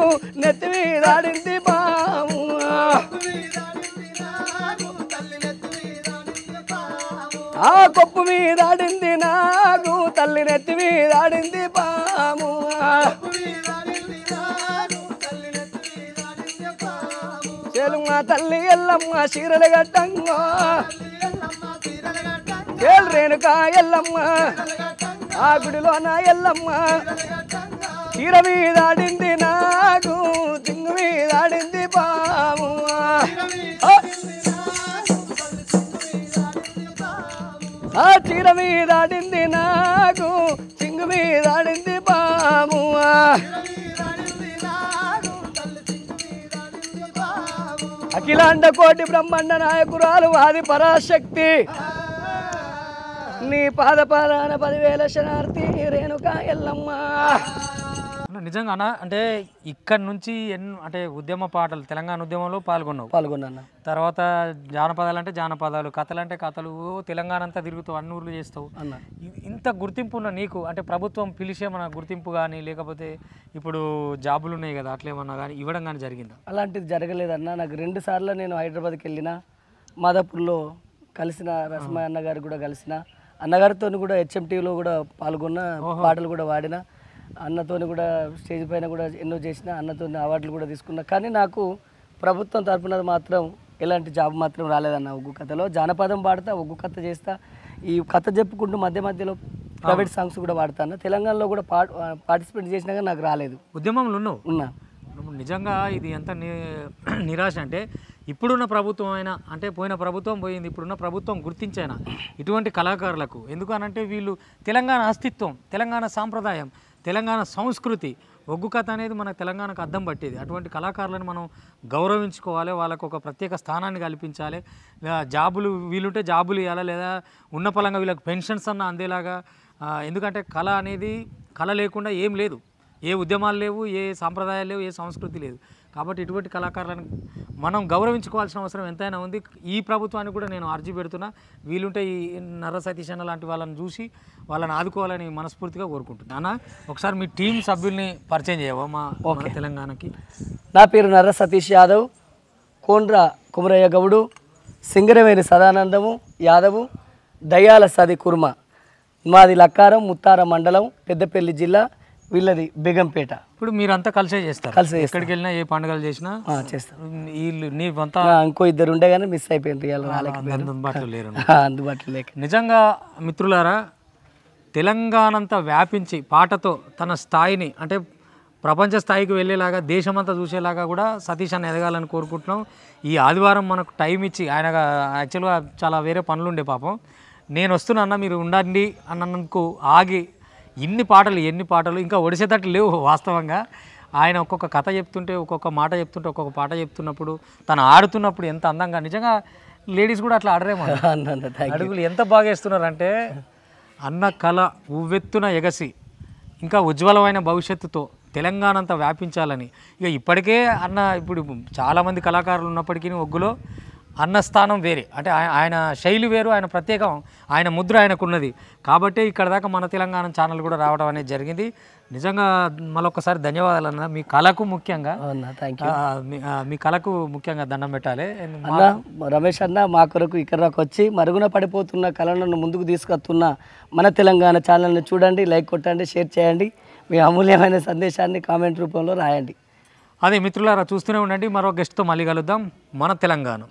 నెత్తి మీదాడింది పాము ఆ కొప్పు మీదాడింది నాకు తల్లి నెత్తి మీదాడింది పాము మా తల్లి ఎల్లమ్మ చీరలు గట్టంగో ఏలు రేణుక ఎల్లమ్మ ఆ గుడిలోన ఎల్లమ్మ చీర మీదాడింది నాకు దింగు మీదాడింది పాము ఆ చీర మీదాడింది నాకు చింగు మీదాడింది పాము అఖిలాండ కోటి బ్రహ్మాండ నాయకురాలు ఆది పరాశక్తి నీ పాదపాదాన 10,000 శనార్థి రేణుక ఎల్లమ్మ నిజంగా అన్న అంటే ఇక్కడ నుంచి అంటే ఉద్యమ పాటలు తెలంగాణ ఉద్యమంలో పాల్గొన్నాను తర్వాత జానపదాలు అంటే జానపదాలు కథలు అంటే కథలు తెలంగాణ అంతా తిరుగుతావు అన్ని ఊర్లు చేస్తావు అన్న ఇంత గుర్తింపు ఉన్న నీకు అంటే ప్రభుత్వం పిలిచే మన గుర్తింపు కానీ లేకపోతే ఇప్పుడు జాబులు ఉన్నాయి కదా అట్లేమన్నా కానీ ఇవ్వడం కానీ జరిగిందా? అలాంటిది జరగలేదన్న నాకు 2 సార్లు నేను హైదరాబాద్కి వెళ్ళిన మాదాపూర్లో కలిసిన రస్మయ్య అన్నగారు కూడా కలిసిన అన్నగారితో కూడా HMTలో కూడా పాల్గొన్న పాటలు కూడా వాడిన అన్నతోని కూడా స్టేజ్ పైన కూడా ఎన్నో చేసిన అన్నతో అవార్డులు కూడా తీసుకున్నా కానీ నాకు ప్రభుత్వం తరఫున మాత్రం ఎలాంటి జాబ్ మాత్రం రాలేదన్న ఒగ్గు కథలో జానపదం పాడతా ఒగ్గు కథ చేస్తా ఈ కథ చెప్పుకుంటూ మధ్య మధ్యలో ప్రైవేట్ సాంగ్స్ కూడా పాడతాను. తెలంగాణలో కూడా పార్టిసిపేట్ చేసినా కానీ నాకు రాలేదు. ఉద్యమంలో ఉన్నావు. ఉన్నా. నిజంగా ఇది ఎంత నిరాశ అంటే ఇప్పుడున్న ప్రభుత్వం అయినా అంటే పోయిన ప్రభుత్వం పోయింది, ఇప్పుడున్న ప్రభుత్వం గుర్తించైనా ఇటువంటి కళాకారులకు ఎందుకు అనంటే వీళ్ళు తెలంగాణ అస్తిత్వం, తెలంగాణ సాంప్రదాయం, తెలంగాణ సంస్కృతి, ఒగ్గు కథ అనేది మన తెలంగాణకు అద్దం పట్టేది. అటువంటి కళాకారులను మనం గౌరవించుకోవాలి, వాళ్ళకు ఒక ప్రత్యేక స్థానాన్ని కల్పించాలి. జాబులు వీలుంటే జాబులు ఇవ్వాలి, లేదా ఉన్న పలంగా వీళ్ళకి పెన్షన్స్ అన్న అందేలాగా. ఎందుకంటే కళ అనేది కళ లేకుండా ఏం లేదు, ఏ ఉద్యమాలు లేవు, ఏ సాంప్రదాయాలు లేవు, ఏ సంస్కృతి లేదు. కాబట్టి ఇటువంటి కళాకారులను మనం గౌరవించుకోవాల్సిన అవసరం ఎంతైనా ఉంది. ఈ ప్రభుత్వానికి కూడా నేను అర్జీ పెడుతున్నా, వీలుంటే ఈ నర్ర సతీష్ అన్న లాంటి వాళ్ళని చూసి వాళ్ళని ఆదుకోవాలని మనస్ఫూర్తిగా కోరుకుంటున్నాను. అన్న ఒకసారి మీ టీం సభ్యుల్ని పరిచయం చేయవా మా తెలంగాణకి? నా పేరు నర్ర సతీష్ యాదవ్, కోండ్ర కుమరయ్య గౌడు, సింగరవేణి సదానందము యాదవు, దయాల సది కుర్మ. మాది లక్కారం ముత్తార మండలం, పెద్దపల్లి జిల్లా, వీళ్ళది బేగంపేట. ఇప్పుడు మీరంతా కలిసే చేస్తారు? కలిసి ఎక్కడికి వెళ్ళినా ఏ పండుగలు చేసినా చేస్తారు. వీళ్ళు నీవంతా ఇంకో ఇద్దరు ఉండే కానీ మిస్ అయిపోయింది, అందుబాటులో లేరు. అందుబాటులో లేక. నిజంగా మిత్రులారా, తెలంగాణ అంతా వ్యాపించి పాటతో తన స్థాయిని అంటే ప్రపంచ స్థాయికి వెళ్ళేలాగా, దేశమంతా చూసేలాగా కూడా సతీష్ అన్న ఎదగాలని కోరుకుంటున్నాం. ఈ ఆదివారం మనకు టైం ఇచ్చి, ఆయన యాక్చువల్గా చాలా వేరే పనులు ఉండే పాపం, నేను వస్తున్నా మీరు ఉండండి అన్నందుకు ఆగి ఎన్ని పాటలు ఇంకా ఒడిసేటట్లు లేవు వాస్తవంగా. ఆయన ఒక్కొక్క కథ చెప్తుంటే, ఒక్కొక్క మాట చెప్తుంటే, ఒక్కొక్క పాట చెప్తున్నప్పుడు, తను ఆడుతున్నప్పుడు ఎంత అందంగా, నిజంగా లేడీస్ కూడా అట్లా ఆడరేమో, అడుగులు ఎంత బాగా వేస్తున్నారంటే. అన్న కళ ఉవ్వెత్తున ఎగసి ఇంకా ఉజ్వలమైన భవిష్యత్తుతో తెలంగాణ అంతా వ్యాపించాలని. ఇక ఇప్పటికే అన్న ఇప్పుడు చాలామంది కళాకారులు ఉన్నప్పటికీ ఒగ్గులో అన్న స్థానం వేరే, అంటే ఆయన శైలి వేరు, ఆయన ప్రత్యేకం, ఆయన ముద్ర ఆయనకున్నది. కాబట్టి ఇక్కడ దాకా మన తెలంగాణ ఛానల్ కూడా రావడం అనేది జరిగింది. నిజంగా మరొకసారి ధన్యవాదాలు అన్న. మీ కళకు ముఖ్యంగా మీ కళకు ముఖ్యంగా దండం పెట్టాలి. అన్న రమేష్ అన్న మా కొరకు ఇక్కడ దాకా వచ్చి మరుగున పడిపోతున్న కళలను ముందుకు తీసుకొస్తున్న మన తెలంగాణ ఛానల్ని చూడండి, లైక్ కొట్టండి, షేర్ చేయండి, మీ అమూల్యమైన సందేశాన్ని కామెంట్ రూపంలో రాయండి. అదే మిత్రులారా, చూస్తూనే ఉండండి. మరో గెస్ట్తో మళ్ళీ కలుద్దాం. మన తెలంగాణ.